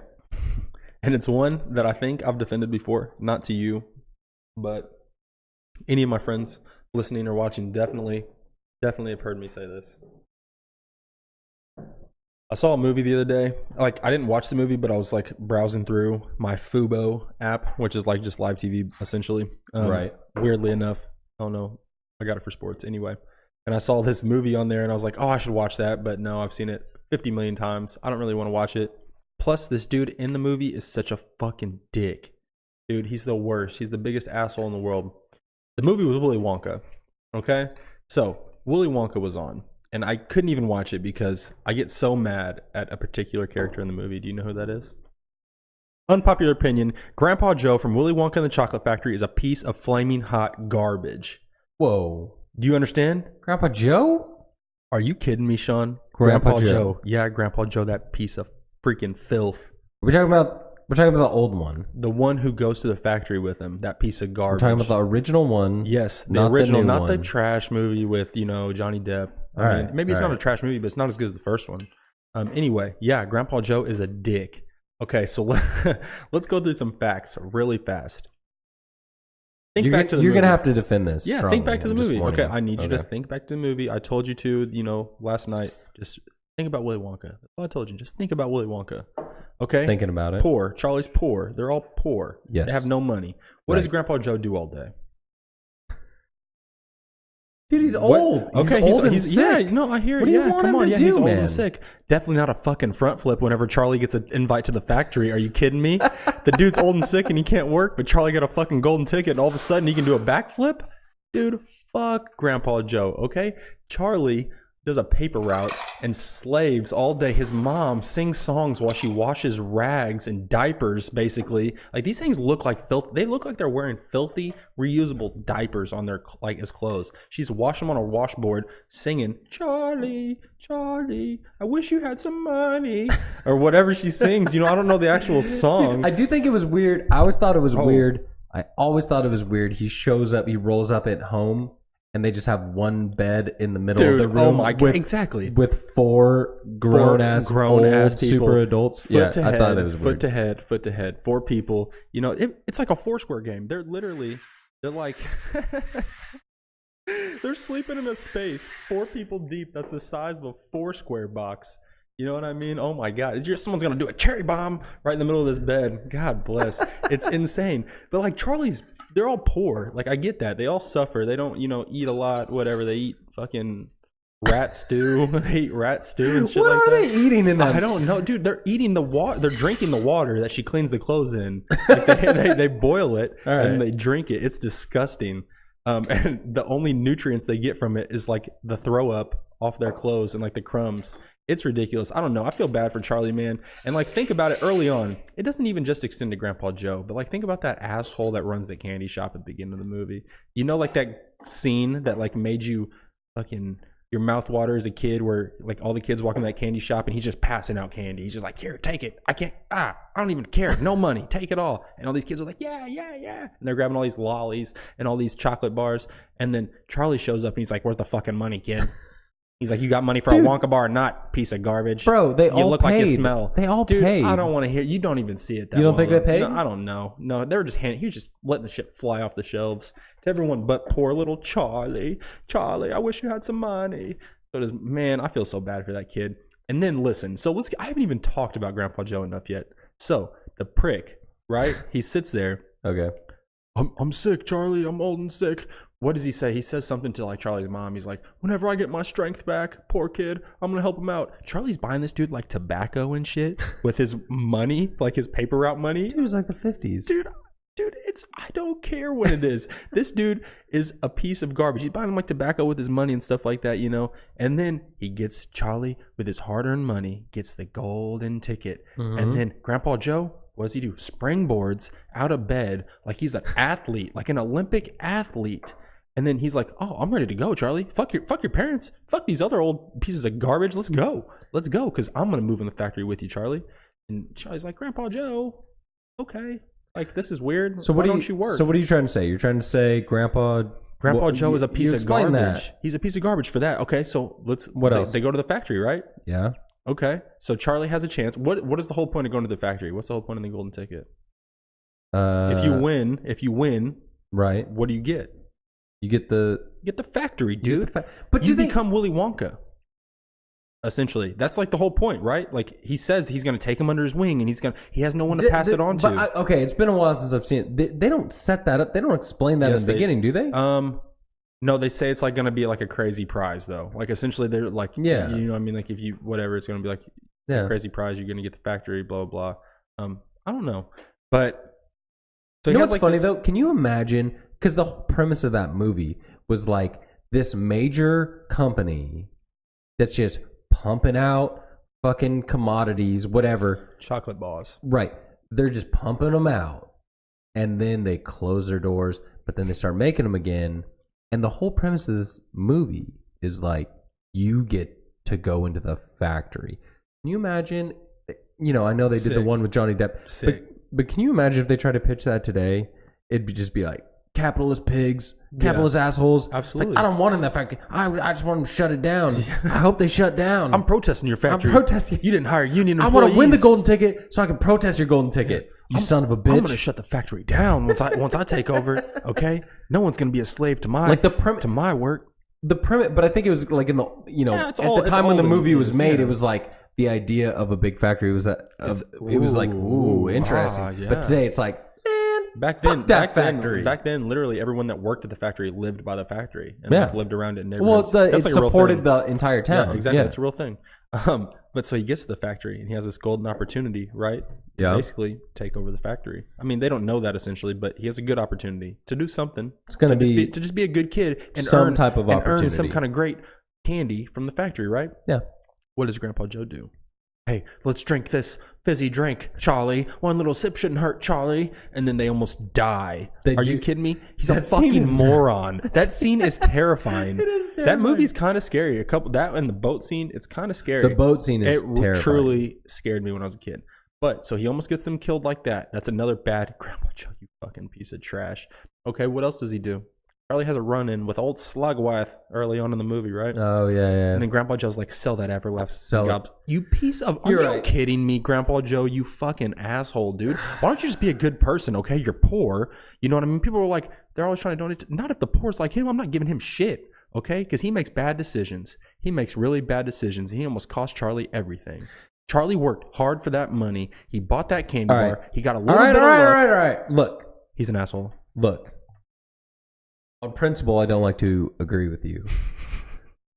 And it's one that I think I've defended before, not to you, but any of my friends listening or watching definitely have heard me say this. I saw a movie the other day. Like, I didn't watch the movie, but I was like browsing through my Fubo app, which is like just live TV essentially. Right. Weirdly enough, I don't know. I got it for sports anyway. And I saw this movie on there and I was like, oh, I should watch that. But no, I've seen it 50 million times. I don't really want to watch it. Plus, this dude in the movie is such a fucking dick. Dude, he's the worst. He's the biggest asshole in the world. The movie was Willy Wonka. Okay? So, Willy Wonka was on. And I couldn't even watch it because I get so mad at a particular character in the movie. Do you know who that is? Unpopular opinion. Grandpa Joe from Willy Wonka and the Chocolate Factory is a piece of flaming hot garbage. Whoa. Do you understand? Grandpa Joe? Are you kidding me, Sean? Grandpa Joe. Yeah, Grandpa Joe, that piece of freaking filth. We're talking about the old one. The one who goes to the factory with him, that piece of We're garbage. talking about the original one. Yes, the not original, the new not the one. trash movie with, Johnny Depp. All I mean, right, maybe it's all not a right. trash movie, but it's not as good as the first one. Anyway, yeah, Grandpa Joe is a dick. Okay, so let's go through some facts really fast. Think You're back to the going to movie. have to defend this. Yeah, strongly. think back to the I'm just movie. warning Okay, you. I need you to Okay. think back to the movie. I told you to, last night. Just think about Willy Wonka. That's all I told you. Just think about Willy Wonka. Okay? Thinking about it. Poor. Charlie's poor. They're all poor. Yes. They have no money. What does Right. Grandpa Joe do all day? Dude, he's What? old. Okay, he's old and he's sick. yeah, no, I hear it. What do you Yeah, want come him on. to Yeah, do, he's old man? and sick. Definitely not a fucking front flip whenever Charlie gets an invite to the factory. Are you kidding me? The dude's old and sick and he can't work, but Charlie got a fucking golden ticket and all of a sudden he can do a backflip? Dude, fuck Grandpa Joe, okay? Charlie does a paper route and slaves all day. His mom sings songs while she washes rags and diapers, basically. Like, these things look like filth. They look like they're wearing filthy, reusable diapers on their, like, as clothes. She's washing them on a washboard, singing, Charlie, Charlie, I wish you had some money. Or whatever she sings. I don't know the actual song. Dude, I do think it was weird. I always thought it was Oh. weird. I always thought it was weird. He shows up, he rolls up at home, and they just have one bed in the middle of the room. Oh my God. with, Exactly. with four grown-ass people, super adults. Foot to head, I thought it was foot weird. to head, foot to head. 4 people. It's like a Foursquare game. They're like, they're sleeping in a space 4 people deep. That's the size of a Foursquare box. You know what I mean? Oh my God. Someone's going to do a cherry bomb right in the middle of this bed. God bless. It's insane. But like they're all poor. Like, I get that. They all suffer. They don't, eat a lot, whatever. They eat fucking rat stew. They eat rat stew and shit What like are that. they eating in that? I don't know, dude. They're eating the water. They're drinking the water that she cleans the clothes in. Like they boil it All right. and they drink it. It's disgusting. And the only nutrients they get from it is like the throw up off their clothes and like the crumbs. It's ridiculous. I don't know. I feel bad for Charlie, man. And like, think about it early on. It doesn't even just extend to Grandpa Joe, but like, think about that asshole that runs the candy shop at the beginning of the movie. Like that scene that like made you fucking your mouth water as a kid, where like all the kids walk in that candy shop and he's just passing out candy. He's just like, here, take it. I don't even care. No money. Take it all. And all these kids are like, yeah. And they're grabbing all these lollies and all these chocolate bars. And then Charlie shows up and he's like, where's the fucking money, kid? He's like, you got money for a Wonka bar, not piece of garbage. Bro, they all look paid. like you smell. They all Dude, paid. I don't want to hear. You don't even see it that You don't think they paid? No, I don't know. No, they were just he was just letting the shit fly off the shelves to everyone but poor little Charlie. Charlie, I wish you had some money. So does, man, I feel so bad for that kid. And then listen, so I haven't even talked about Grandpa Joe enough yet. So the prick, right? He sits there. Okay. I'm sick, Charlie. I'm old and sick. What does he say? He says something to like Charlie's mom. He's like, whenever I get my strength back, poor kid, I'm going to help him out. Charlie's buying this dude like tobacco and shit with his money, like his paper route money. Dude, it was like the 50s. Dude, I don't care what it is. This dude is a piece of garbage. He's buying him like tobacco with his money and stuff like that, you know? And then he gets Charlie with his hard-earned money, gets the golden ticket. Mm-hmm. And then Grandpa Joe, what does he do? Springboards out of bed like he's an athlete, like an Olympic athlete. And then he's like, oh, I'm ready to go, Charlie. Fuck your parents. Fuck these other old pieces of garbage. Let's go, because I'm going to move in the factory with you, Charlie. And Charlie's like, Grandpa Joe, okay. Like, this is weird. So why don't you work? So what are you trying to say? You're trying to say Grandpa Joe is a piece of garbage. That. He's a piece of garbage for that. Okay, so What else? They go to the factory, right? Yeah. Okay, so Charlie has a chance. What is the whole point of going to the factory? What's the whole point of the golden ticket? If you win, right? What do you get? You get the factory, dude. But you become Willy Wonka. Essentially, that's like the whole point, right? Like he says he's going to take him under his wing, and he has no one to pass it on to. Okay, it's been a while since I've seen it. They don't set that up. They don't explain that in the beginning, do they? No, they say it's like going to be like a crazy prize, though. Like essentially, they're like, yeah, you know what I mean? Like if you whatever, it's going to be like a crazy prize. You're going to get the factory, blah blah blah. I don't know, but so you know what's funny though? Can you imagine? Because the whole premise of that movie was like this major company that's just pumping out fucking commodities, whatever. Chocolate bars. Right. They're just pumping them out. And then they close their doors, but then they start making them again. And the whole premise of this movie is like, you get to go into the factory. Can you imagine? You know, I know they did the one with Johnny Depp. Sick. But can you imagine if they tried to pitch that today? It'd just be like, capitalist pigs, capitalist assholes. Absolutely. Like, I don't want in that factory. I just want them to shut it down. I hope they shut down. I'm protesting your factory. I'm protesting. You didn't hire union employees. I want to win the golden ticket so I can protest your golden ticket. You son of a bitch. I'm going to shut the factory down once I take over. Okay, no one's going to be a slave to my to my work. The premise, but I think it was like in the at the time when the movie was made, it was like the idea of a big factory was that it was like interesting. But today it's like. Back then, factory. Back then, literally everyone that worked at the factory lived by the factory and like, lived around it in neighborhoods. Well, it supported the entire town. Yeah, exactly, it's a real thing. But so he gets to the factory and he has this golden opportunity, right? To basically take over the factory. I mean, they don't know that essentially, but he has a good opportunity to do something. It's going to just be a good kid and some type of opportunity, earn some kind of great candy from the factory, right? Yeah. What does Grandpa Joe do? Hey, let's drink this fizzy drink, Charlie. One little sip shouldn't hurt, Charlie. And then they almost die. Are you kidding me? He's a fucking moron. That scene is terrifying. It is terrifying. That movie's kind of scary. That and the boat scene, it's kind of scary. The boat scene is terrifying. It truly scared me when I was a kid. But so he almost gets them killed like that. That's another bad Grandpa Joe, you fucking piece of trash. Okay, what else does he do? Charlie has a run-in with old Slugworth early on in the movie, right? Oh, yeah. And then Grandpa Joe's like, sell that Everlast. You piece of... Are you kidding me, Grandpa Joe? You fucking asshole, dude. Why don't you just be a good person, okay? You're poor. You know what I mean? People are like, they're always trying to donate. Not if the poor's like him. I'm not giving him shit, okay? Because he makes bad decisions. He makes really bad decisions. He almost cost Charlie everything. Charlie worked hard for that money. He bought that candy bar. He got a little bit of luck. All right. Look. He's an asshole. Look. On principle, I don't like to agree with you.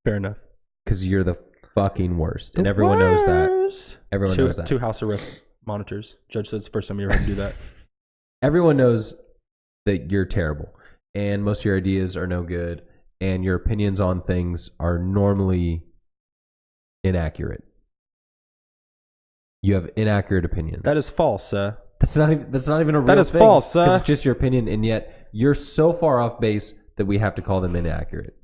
Fair enough. Because you're the fucking worst. And everyone knows that. Everyone knows that. 2 house arrest monitors. Judge says it's the first time you ever had to do that. Everyone knows that you're terrible. And most of your ideas are no good. And your opinions on things are normally inaccurate. You have inaccurate opinions. That is false, sir. That's not even a real thing. That is false, sir. It's just your opinion, and yet you're so far off base that we have to call them inaccurate.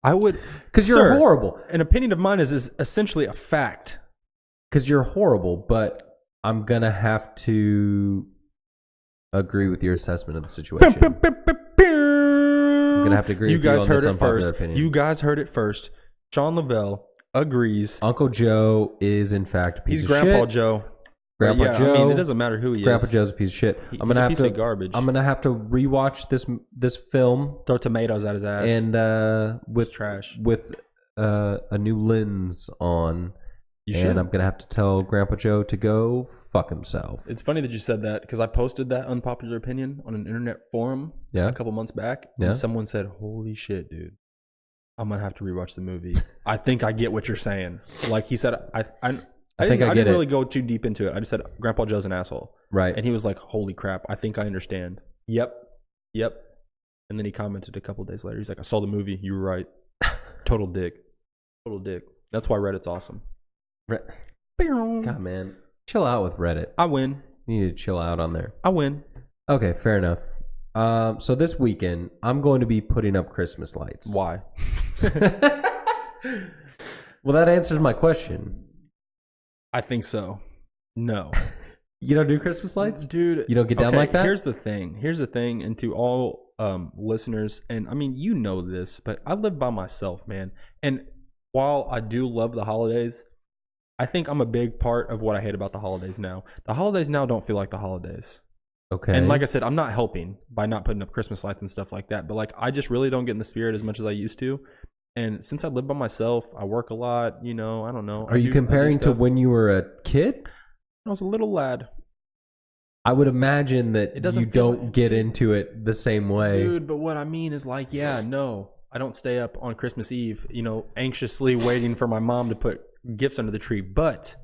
I would, because you're horrible. An opinion of mine is essentially a fact. Because you're horrible, but I'm gonna have to agree with your assessment of the situation. I'm gonna have to agree. You with guys you on heard this it first. opinion. You guys heard it first. Sean Lavelle agrees. Uncle Joe is in fact a piece He's of Grandpa shit. Joe. Grandpa Yeah, Joe. I mean, it doesn't matter who he Grandpa is. Joe's a piece of shit. He's I'm gonna a have piece to of garbage. I'm gonna have to rewatch this film Throw tomatoes at his ass. and with trash. with a new lens on. You should. And I'm gonna have to tell Grandpa Joe to go fuck himself. It's funny that you said that because I posted that unpopular opinion on an internet forum a couple months back. Yeah. And someone said, "Holy shit, dude. I'm going to have to rewatch the movie. I think I get what you're saying." Like he said, I didn't really go too deep into it. I just said, Grandpa Joe's an asshole. Right. And he was like, "Holy crap. I think I understand." Yep. And then he commented a couple days later. He's like, "I saw the movie. You were right. Total dick. Total dick." That's why Reddit's awesome. God, man. Chill out with Reddit. I win. You need to chill out on there. I win. Okay, fair enough. So this weekend, I'm going to be putting up Christmas lights. Why? Well, that answers my question. I think so. No. You don't do Christmas lights? Dude. You don't get down like that? Here's the thing. And to all listeners, and I mean, you know this, but I live by myself, man. And while I do love the holidays, I think I'm a big part of what I hate about the holidays now. The holidays now don't feel like the holidays. Okay. And like I said, I'm not helping by not putting up Christmas lights and stuff like that. But like, I just really don't get in the spirit as much as I used to. And since I live by myself, I work a lot, I don't know. Are you comparing to when you were a kid? I was a little lad. I would imagine that you don't like get into it the same way. Dude, but what I mean is like, no, I don't stay up on Christmas Eve, anxiously waiting for my mom to put gifts under the tree. But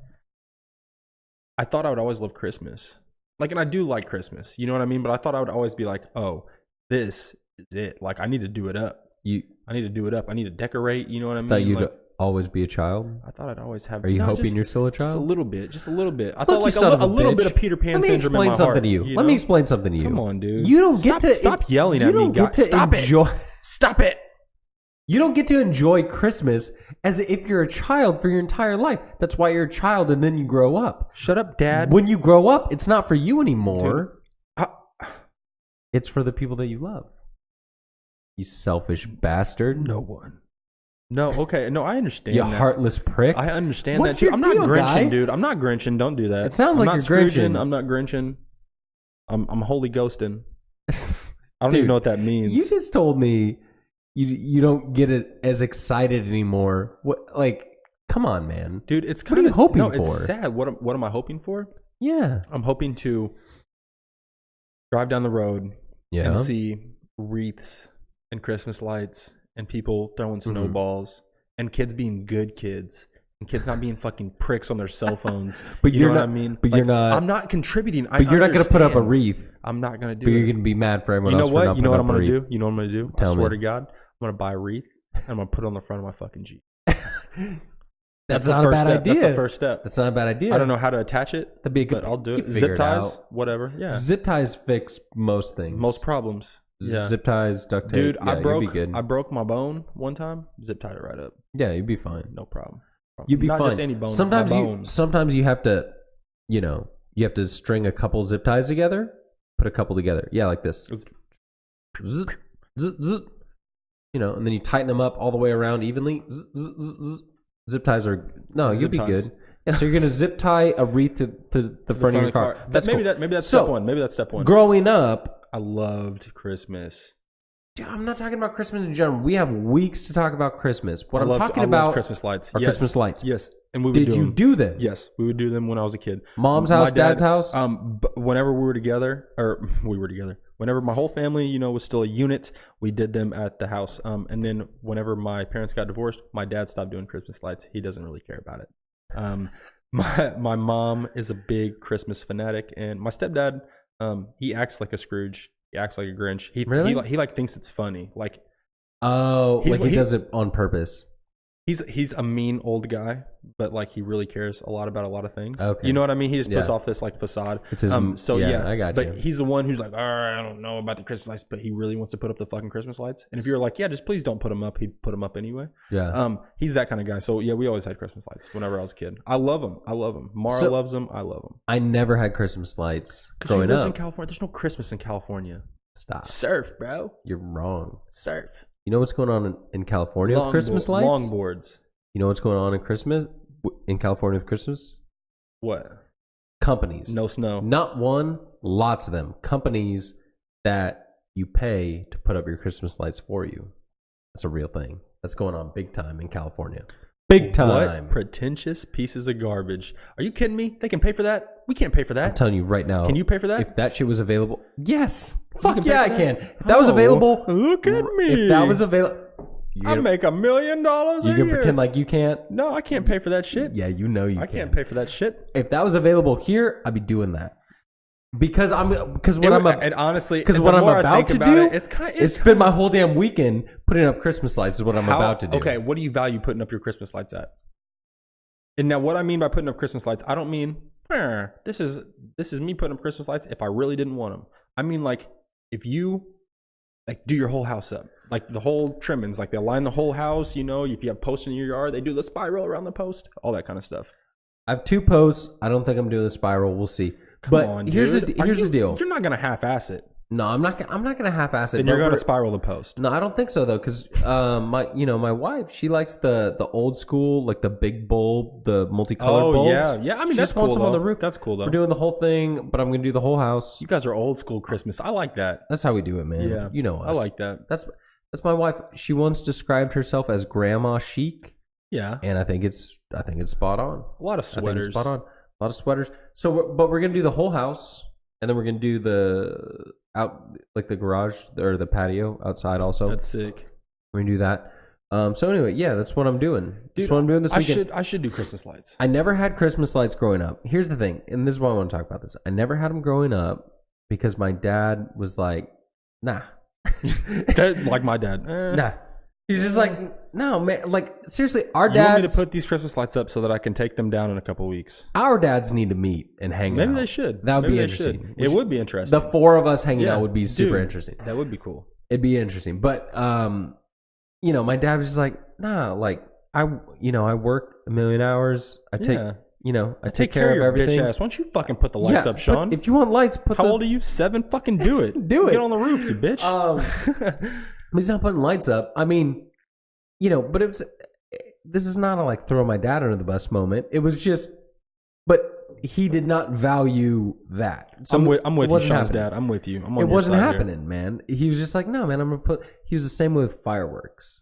I thought I would always love Christmas. Like, and I do like Christmas, you know what I mean? But I thought I would always be like, oh, this is it. Like, I need to do it up. I need to do it up. I need to decorate. You know what I mean? Thought you'd like, always be a child? I thought I'd always have. Are you hoping you're still a child? Just a little bit. I Look, thought like a little bit of Peter Pan syndrome in my heart. Let me explain something to you. Come on, dude. You don't get to stop yelling at me. Stop it. Stop it. You don't get to enjoy Christmas as if you're a child for your entire life. That's why you're a child and then you grow up. Shut up, Dad. When you grow up, it's not for you anymore. It's for the people that you love. You selfish bastard. No one. No, okay. No, I understand. You that. Heartless prick. I understand What's that too. your I'm not deal, Grinching, guy? dude. I'm not Grinching. Don't do that. It sounds I'm like not you're Scrooging. Grinching. I'm not Grinching. I'm holy ghosting. I don't Dude, even know what that means. You just told me you don't get it as excited anymore. What? Like, come on, man. Dude, it's What kind are you of hoping no, for? It's sad. What am I hoping for? Yeah. I'm hoping to drive down the road and see wreaths and Christmas lights and people throwing snowballs and kids being good kids and kids not being fucking pricks on their cell phones. But you you're know not. what I mean? But Like, you're not. I'm not contributing. But you're not going to put up a wreath. I'm not going to do But it. you're going to be mad for everyone You know else. For what? not You know putting what I'm up a going to wreath. do? You know what I'm going to do? Tell I swear me. to God, I'm going to buy a wreath and I'm going to put it on the front of my fucking Jeep. That's the not a first bad step. idea. That's the first step. That's not a bad idea. I don't know how to attach it, That'd be a good. but I'll do you it. can figure Zip it ties, out. whatever. Yeah. Zip ties fix most things. Most problems. Yeah. Zip ties, duct tape. Dude, yeah, you'd be good. I broke my bone one time. Zip tied it right up. Yeah, you'd be fine. No problem. You'd be Not fine. just any bone. Sometimes you have to, you have to string a couple zip ties together. Put a couple together. Yeah, like this. Zzz, zzz, zzz. And then you tighten them up all the way around evenly. Zzz, zzz, zzz, zzz. Zip ties are you'll Zip be ties. good. Yeah, so you're gonna zip tie a wreath to the front of your car. That's maybe cool. that's So, step one. Maybe that's step one. Growing up, I loved Christmas. dude, I'm not talking about Christmas in general. We have weeks to talk about Christmas. What I I'm loved- talking I loved about Christmas lights. are Yes. Christmas lights. Yes, and we would Did do you them. do them? Yes, we would do them when I was a kid. Mom's My house, dad- dad's house. Whenever we were together, whenever my whole family, was still a unit, we did them at the house. And then whenever my parents got divorced, my dad stopped doing Christmas lights. He doesn't really care about it. My mom is a big Christmas fanatic, and my stepdad, he acts like a Scrooge. He acts like a Grinch. He Really? he like thinks it's funny. Like Oh, He's- like he he- does it on purpose. He's a mean old guy, but like he really cares a lot about a lot of things. Okay. You know what I mean? He just puts off this like facade. It's his, I got you. But he's the one who's like, I don't know about the Christmas lights, but he really wants to put up the fucking Christmas lights. And if you're like, yeah, just please don't put them up, he'd put them up anyway. Yeah. He's that kind of guy. So yeah, we always had Christmas lights whenever I was a kid. I love them. Mara loves them. I love them. I never had Christmas lights Growing growing up. in California, there's no Christmas in California. Stop. Surf, bro. You're wrong. Surf. You know what's going on in California with Christmas lights? Longboards. You know what's going on in California with Christmas? What? Companies. No snow. Not one, lots of them. Companies that you pay to put up your Christmas lights for you. That's a real thing. That's going on big time in California. Big time. What pretentious pieces of garbage. Are you kidding me? They can pay for that? We can't pay for that. I'm telling you right now. Can you pay for that? If that shit was available, yes. Fuck can yeah, I pay for can. that? If that was available, Look at me. If that was available, I make $1 million a you year. can pretend like you can't. No, I can't pay for that shit. Yeah, you know you. I can't pay for that shit. If that was available here, I'd be doing that. Because I'm about to do is spend my whole damn weekend putting up Christmas lights is what I'm about to do. Okay, what do you value putting up your Christmas lights at? And now what I mean by putting up Christmas lights, I don't mean this is me putting up Christmas lights if I really didn't want them. I mean like if you like do your whole house up, like the whole trimmings, like they line the whole house, you know, if you have posts in your yard, they do the spiral around the post, all that kind of stuff. I have 2 posts. I don't think I'm doing the spiral. We'll see. Come on, here's the deal. You're not gonna half-ass it. No, I'm not gonna half-ass it. Then you're gonna spiral the post. No, I don't think so though, because my wife, she likes the old school, like the big bulb, the multicolored bulbs. Yeah. I mean, she that's just wants cool them though. on the roof. That's cool though. We're doing the whole thing, but I'm gonna do the whole house. You guys are old school Christmas. I like that. That's how we do it, man. Yeah, you know us. I like that. That's my wife. She once described herself as grandma chic. Yeah, and I think it's spot on. A lot of sweaters. Spot on. A lot of sweaters. So, but we're gonna do the whole house, and then we're gonna do the garage or the patio outside also. That's sick. We're gonna do that. So anyway, yeah, that's what I'm doing. That's what I'm doing this weekend. I should do Christmas lights. I never had Christmas lights growing up. Here's the thing, and this is why I want to talk about this. I never had them growing up because my dad was like, nah. Like my dad. Nah. He's just like, no, man. Like, seriously, our dads... You want me to put these Christmas lights up so that I can take them down in a couple weeks? Our dads need to meet and hang out. Maybe they should. That would be interesting. It would be interesting. The 4 of us hanging out would be super interesting. That would be cool. It'd be interesting. But, my dad was just like, nah, like, I work 1 million hours. I take care of your everything. Bitch ass. Why don't you fucking put the lights up, Sean? If you want lights, How old are you? 7? Fucking do it. Do it. Get on the roof, you bitch. He's not putting lights up. I mean, but this is not a like throw my dad under the bus moment. It was just, but he did not value that. So I'm with you, Sean's dad. I'm with you. It wasn't happening, man. He was just like, no, man, I'm gonna put. He was the same way with fireworks,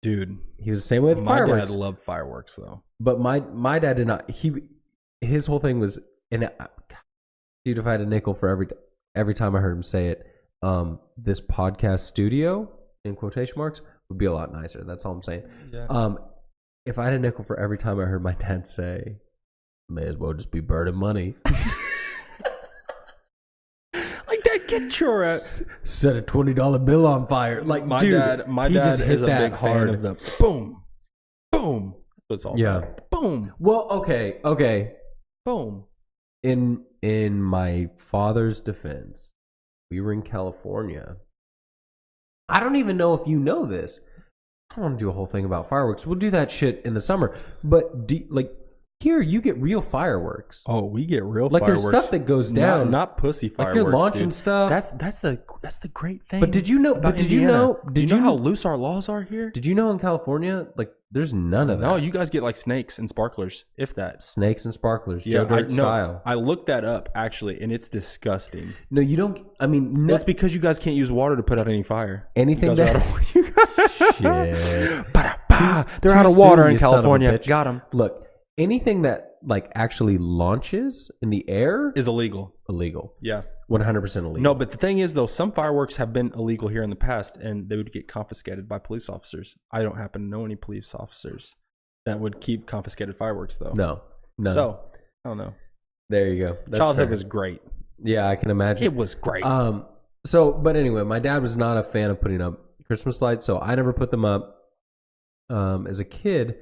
dude. He was the same way with fireworks. My dad loved fireworks though, but my dad did not. His whole thing was, dude, if I had a nickel for every time I heard him say it, this podcast studio in quotation marks would be a lot nicer. That's all I'm saying. Yeah. If I had a nickel for every time I heard my dad say, may as well just be burning money. Like that, get your ass. Set a $20 bill on fire. Like my dude, dad is a big fan of the boom, boom. That's what it's all about. Boom. Well, okay. Boom. In my father's defense, we were in California. I don't even know if you know this. I don't want to do a whole thing about fireworks. We'll do that shit in the summer. But here, you get real fireworks. Oh, we get real fireworks. There's stuff that goes down, not pussy fireworks. Like you're launching dude. stuff. That's the great thing. But did you know? Do you know how loose our laws are here? Did you know in California, like there's none of that? No, you guys get like snakes and sparklers, if that. Snakes and sparklers, Joe Dirt style. I looked that up actually, and it's disgusting. No, you don't. I mean, it's because you guys can't use water to put out any fire. Anything that shit. They're out of water in California. Got them. Look, anything that like actually launches in the air is illegal. Yeah, 100% illegal. No, but the thing is, though, some fireworks have been illegal here in the past, and they would get confiscated by police officers. I don't happen to know any police officers that would keep confiscated fireworks, though. No. So I don't know. There you go. That's Childhood fair. was great. Yeah, I can imagine. It was great. So, but anyway, my dad was not a fan of putting up Christmas lights, so I never put them up. as a kid.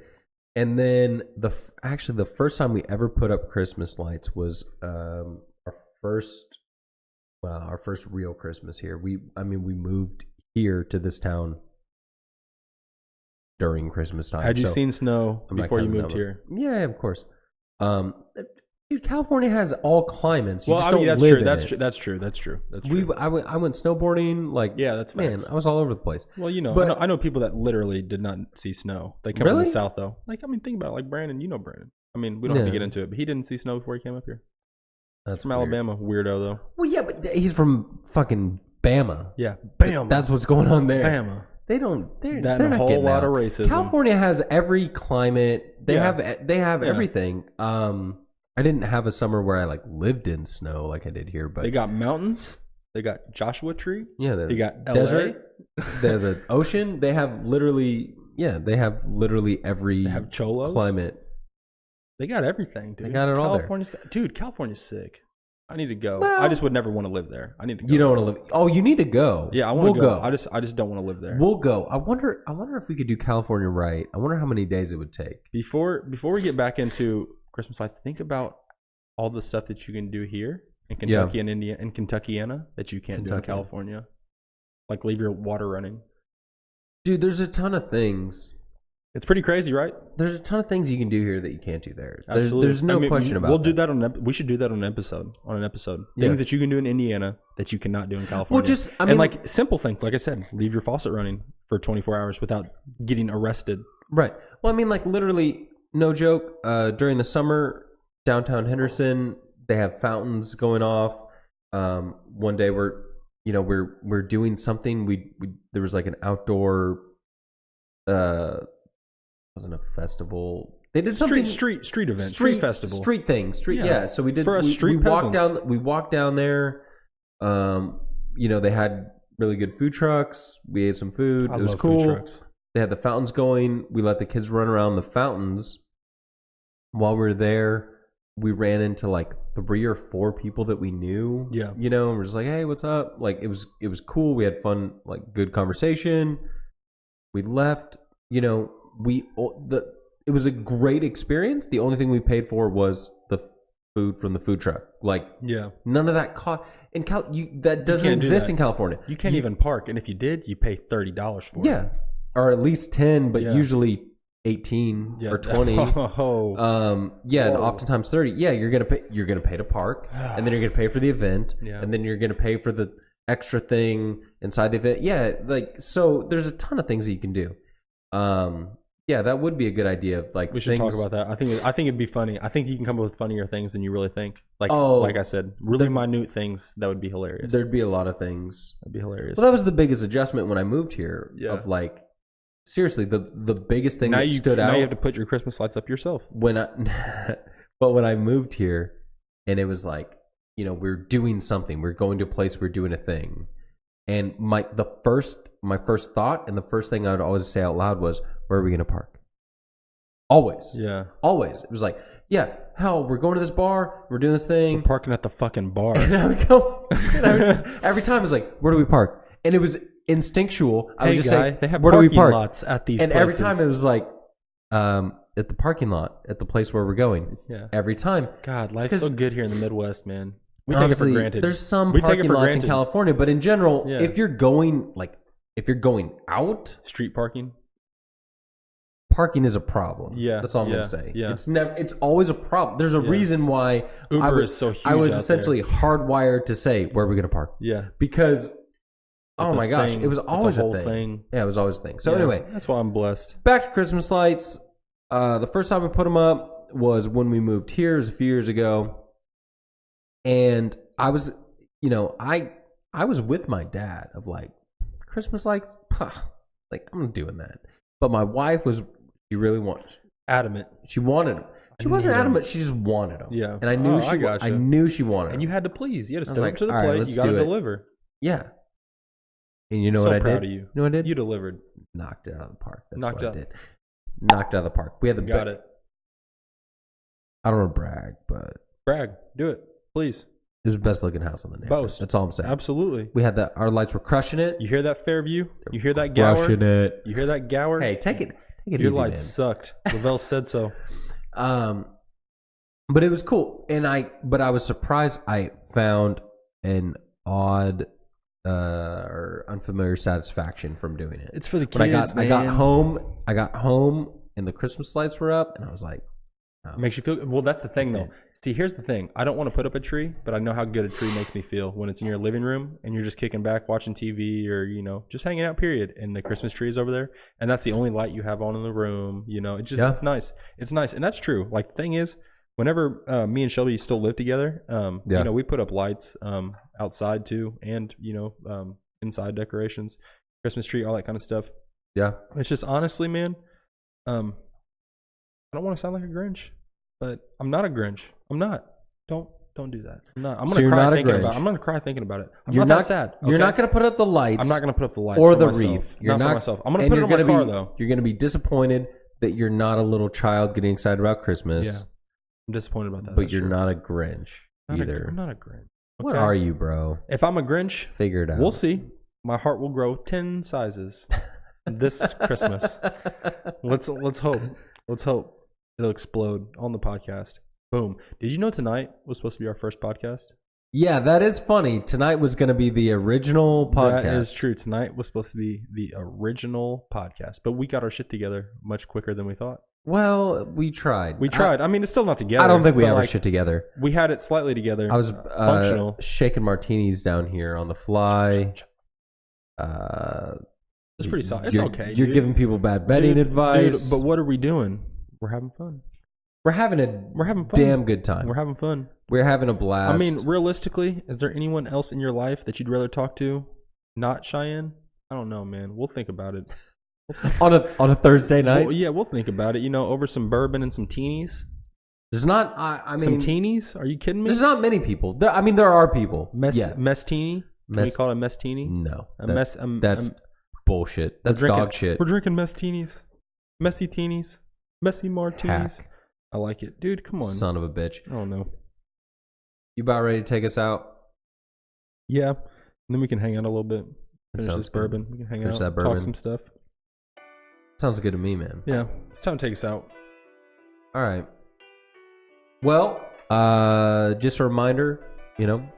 And then actually the first time we ever put up Christmas lights was our first real Christmas here. We moved here to this town during Christmas time. Had you seen snow before you moved here? Yeah, of course. Dude, California has all climates. That's true. That's true. I went snowboarding. Like, yeah, that's facts. Man, I was all over the place. Well, but, I know people that literally did not see snow. They come from the south though. Like, think about it. Like Brandon. You know Brandon. We don't have to get into it, but he didn't see snow before he came up here. That's from weird. Alabama. Weirdo though. Well, yeah, but he's from fucking Bama. Yeah, Bama. That's what's going on there. Bama. They don't. They're not a whole lot of racism. California has every climate. They have everything. I didn't have a summer where I lived in snow like I did here, but they got mountains. They got Joshua Tree. Yeah, they got desert. The ocean. They have literally. Yeah, they have literally every. They have cholos. Climate. They got everything, dude. They got it all there. Dude, California's sick. I need to go. Well, I just would never want to live there. I need to go. You don't want to live. Oh, you need to go. Yeah, I want to go. I just don't want to live there. We'll go. I wonder if we could do California right. I wonder how many days it would take. Before we get back into Christmas lights, think about all the stuff that you can do here in Kentucky and India and Kentuckiana that you can't do in California. Like leave your water running. Dude, there's a ton of things. It's pretty crazy, right? There's a ton of things you can do here that you can't do there. Absolutely. There's no question about it. We'll do that we should do that on an episode. Things that you can do in Indiana that you cannot do in California. Well, and simple things, like I said, leave your faucet running for 24 hours without getting arrested. Right. Well, literally, no joke, during the summer, downtown Henderson, they have fountains going off. One day we're doing something. There was an outdoor wasn't a festival. They did something street event, street festival, street thing, Yeah. So we did. For us street peasants. We walked down there. They had really good food trucks. We ate some food. It was cool. Food trucks. They had the fountains going. We let the kids run around the fountains. While we were there, we ran into 3 or 4 people that we knew. Yeah. And we're just like, hey, what's up? It was cool. We had fun, good conversation. We left. It was a great experience. The only thing we paid for was the food from the food truck. None of that cost. That doesn't exist in California. You can't even park, and if you did, you pay $30 for it. Yeah, or at least 10, but usually 18 or 20. And oftentimes 30. Yeah, you're gonna pay to park, and then you're gonna pay for the event, and then you're gonna pay for the extra thing inside the event. Yeah, so there's a ton of things that you can do. That would be a good idea of we should talk about that. I think it'd be funny. I think you can come up with funnier things than you really think. Like I said, really minute things that would be hilarious. There'd be a lot of things. That'd be hilarious. Well, that was the biggest adjustment when I moved here. Yeah. Of seriously, the biggest thing that stood out. Now you have to put your Christmas lights up yourself. When I moved here, and it was we're doing something. We're going to a place. We're doing a thing. And my first thought and the first thing I would always say out loud was, where are we going to park? Always. Yeah. Always. It was hell, we're going to this bar. We're doing this thing. We're parking at the fucking bar. And I would go, every time I was where do we park? And it was instinctual. I would just say, they have where do we park? Lots at these and places. Every time it was at the parking lot, at the place where we're going. Yeah. Every time. God, life's so good here in the Midwest, man. We take it for granted. There's some parking lots in California, but in general, if you're going out, street parking is a problem. Yeah, that's all I'm gonna say. Yeah. It's always a problem. There's a reason why Uber is so huge. I was essentially hardwired to say, where are we gonna park? Yeah, because oh my gosh, it was always a whole thing. Yeah, it was always a thing. So anyway, that's why I'm blessed. Back to Christmas lights. The first time I put them up was when we moved here. It was a few years ago. And I was, I was with my dad of Christmas lights, I'm doing that. But my wife she really wanted adamant. She wanted them. She wasn't adamant. She just wanted them. Yeah. And I knew I knew she wanted them. And you had to please. You had to step up to the plate. You got to deliver. Yeah. And you know what I did? So proud of you. You know what I did? You delivered. Knocked it out of the park. That's Knocked what I did. Knocked it out of the park. We had the got it. I don't want to brag, but brag. Do it. Please. It was the best looking house in the neighborhood. Boast. That's all I'm saying. Absolutely. We had our lights were crushing it. You hear that, Fairview? You hear that gower? Crushing it. You hear that gower? Hey, take Take it Your easy, lights man. sucked. Lavelle said so. But it was cool, and I was surprised. I found an odd or unfamiliar satisfaction from doing it. It's for the kids, When I got man. home, and the Christmas lights were up, and I was like, Makes you feel well. That's the thing, though. See, here's the thing. I don't want to put up a tree, but I know how good a tree makes me feel when it's in your living room and you're just kicking back, watching TV, or just hanging out. Period. And the Christmas tree is over there, and that's the only light you have on in the room. It's nice. It's nice, and that's true. Like the thing is, whenever me and Shelby still live together, we put up lights outside too, and inside decorations, Christmas tree, all that kind of stuff. Yeah, it's just honestly, man. I don't want to sound like a Grinch, but I'm not a Grinch. I'm not. Don't do that. I'm not. I'm gonna cry thinking about it. I'm gonna cry thinking about it. I'm not that sad. You're not gonna put up the lights. I'm not gonna put up the lights or for the myself. wreath. Not for myself. I'm gonna put it on my car though. You're gonna be disappointed that you're not a little child getting excited about Christmas. Yeah, I'm disappointed about that. But you're not a Grinch either. I'm not a Grinch. What are you, bro? If I'm a Grinch, figure it out. We'll see. My heart will grow 10 sizes this Christmas. Let's hope. Let's hope it'll explode on the podcast. Boom. Did you know tonight was supposed to be our first podcast? Yeah, that is funny. Tonight was going to be the original podcast. That is true. Tonight was supposed to be the original podcast, but we got our shit together much quicker than we thought. Well, we tried. I mean, it's still not together. I don't think we have our shit together. We had it slightly together. I was functional. Shaking martinis down here on the fly. It's pretty solid. It's okay. You're giving people bad betting advice. But what are we doing? We're having fun. We're having fun. Damn good time. We're having fun. We're having a blast. I mean, realistically, is there anyone else in your life that you'd rather talk to? Not Cheyenne? I don't know, man. We'll think about it. on a Thursday night? Well, yeah, we'll think about it. Over some bourbon and some teenies. There's not. I mean, some teenies? Are you kidding me? There's not many people. There are people. Mess-teeny? Can we call it a mess-teeny? No, that's bullshit. That's dog shit. We're drinking mess-teenies, messy teenies, messy martinis. Hack. I like it, dude. Come on, son of a bitch. I don't know. You about ready to take us out? Yeah, and then we can hang out a little bit. Finish this bourbon. We can hang out, talk some stuff. Sounds good to me, man. Yeah, it's time to take us out. All right. Well, just a reminder,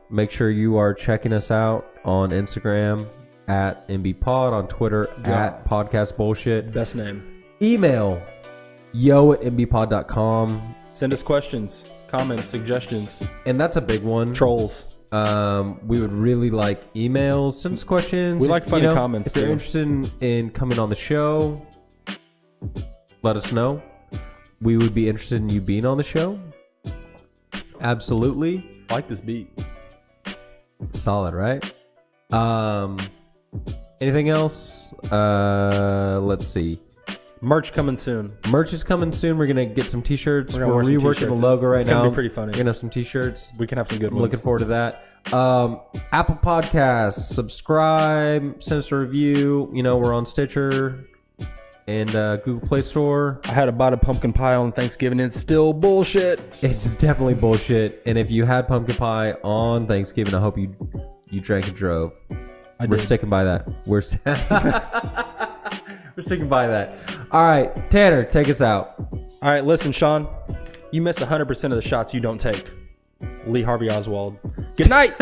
make sure you are checking us out on Instagram at MBPod, on Twitter at Podcast Bullshit. Best name. Email yo@mbpod.com. Send us questions, comments, suggestions. And that's a big one. Trolls. We would really like emails. Send us questions. We like funny comments, if you're interested in coming on the show, let us know. We would be interested in you being on the show. Absolutely. I like this beat. Solid, right? Anything else? Let's see. Merch coming soon. Merch is coming soon. We're gonna get some t-shirts. We're reworking the logo right now. It's gonna be pretty funny. We're gonna have some t-shirts. We can have some good ones. Looking forward to that. Apple Podcasts, subscribe, send us a review. We're on Stitcher and Google Play Store. I had a bite of pumpkin pie on Thanksgiving. It's still bullshit. It's definitely bullshit. And if you had pumpkin pie on Thanksgiving, I hope you drank and drove. We're sticking by that. We're sticking by that. All right, Tanner, take us out. All right, listen, Sean. You miss 100% of the shots you don't take. Lee Harvey Oswald. Good night.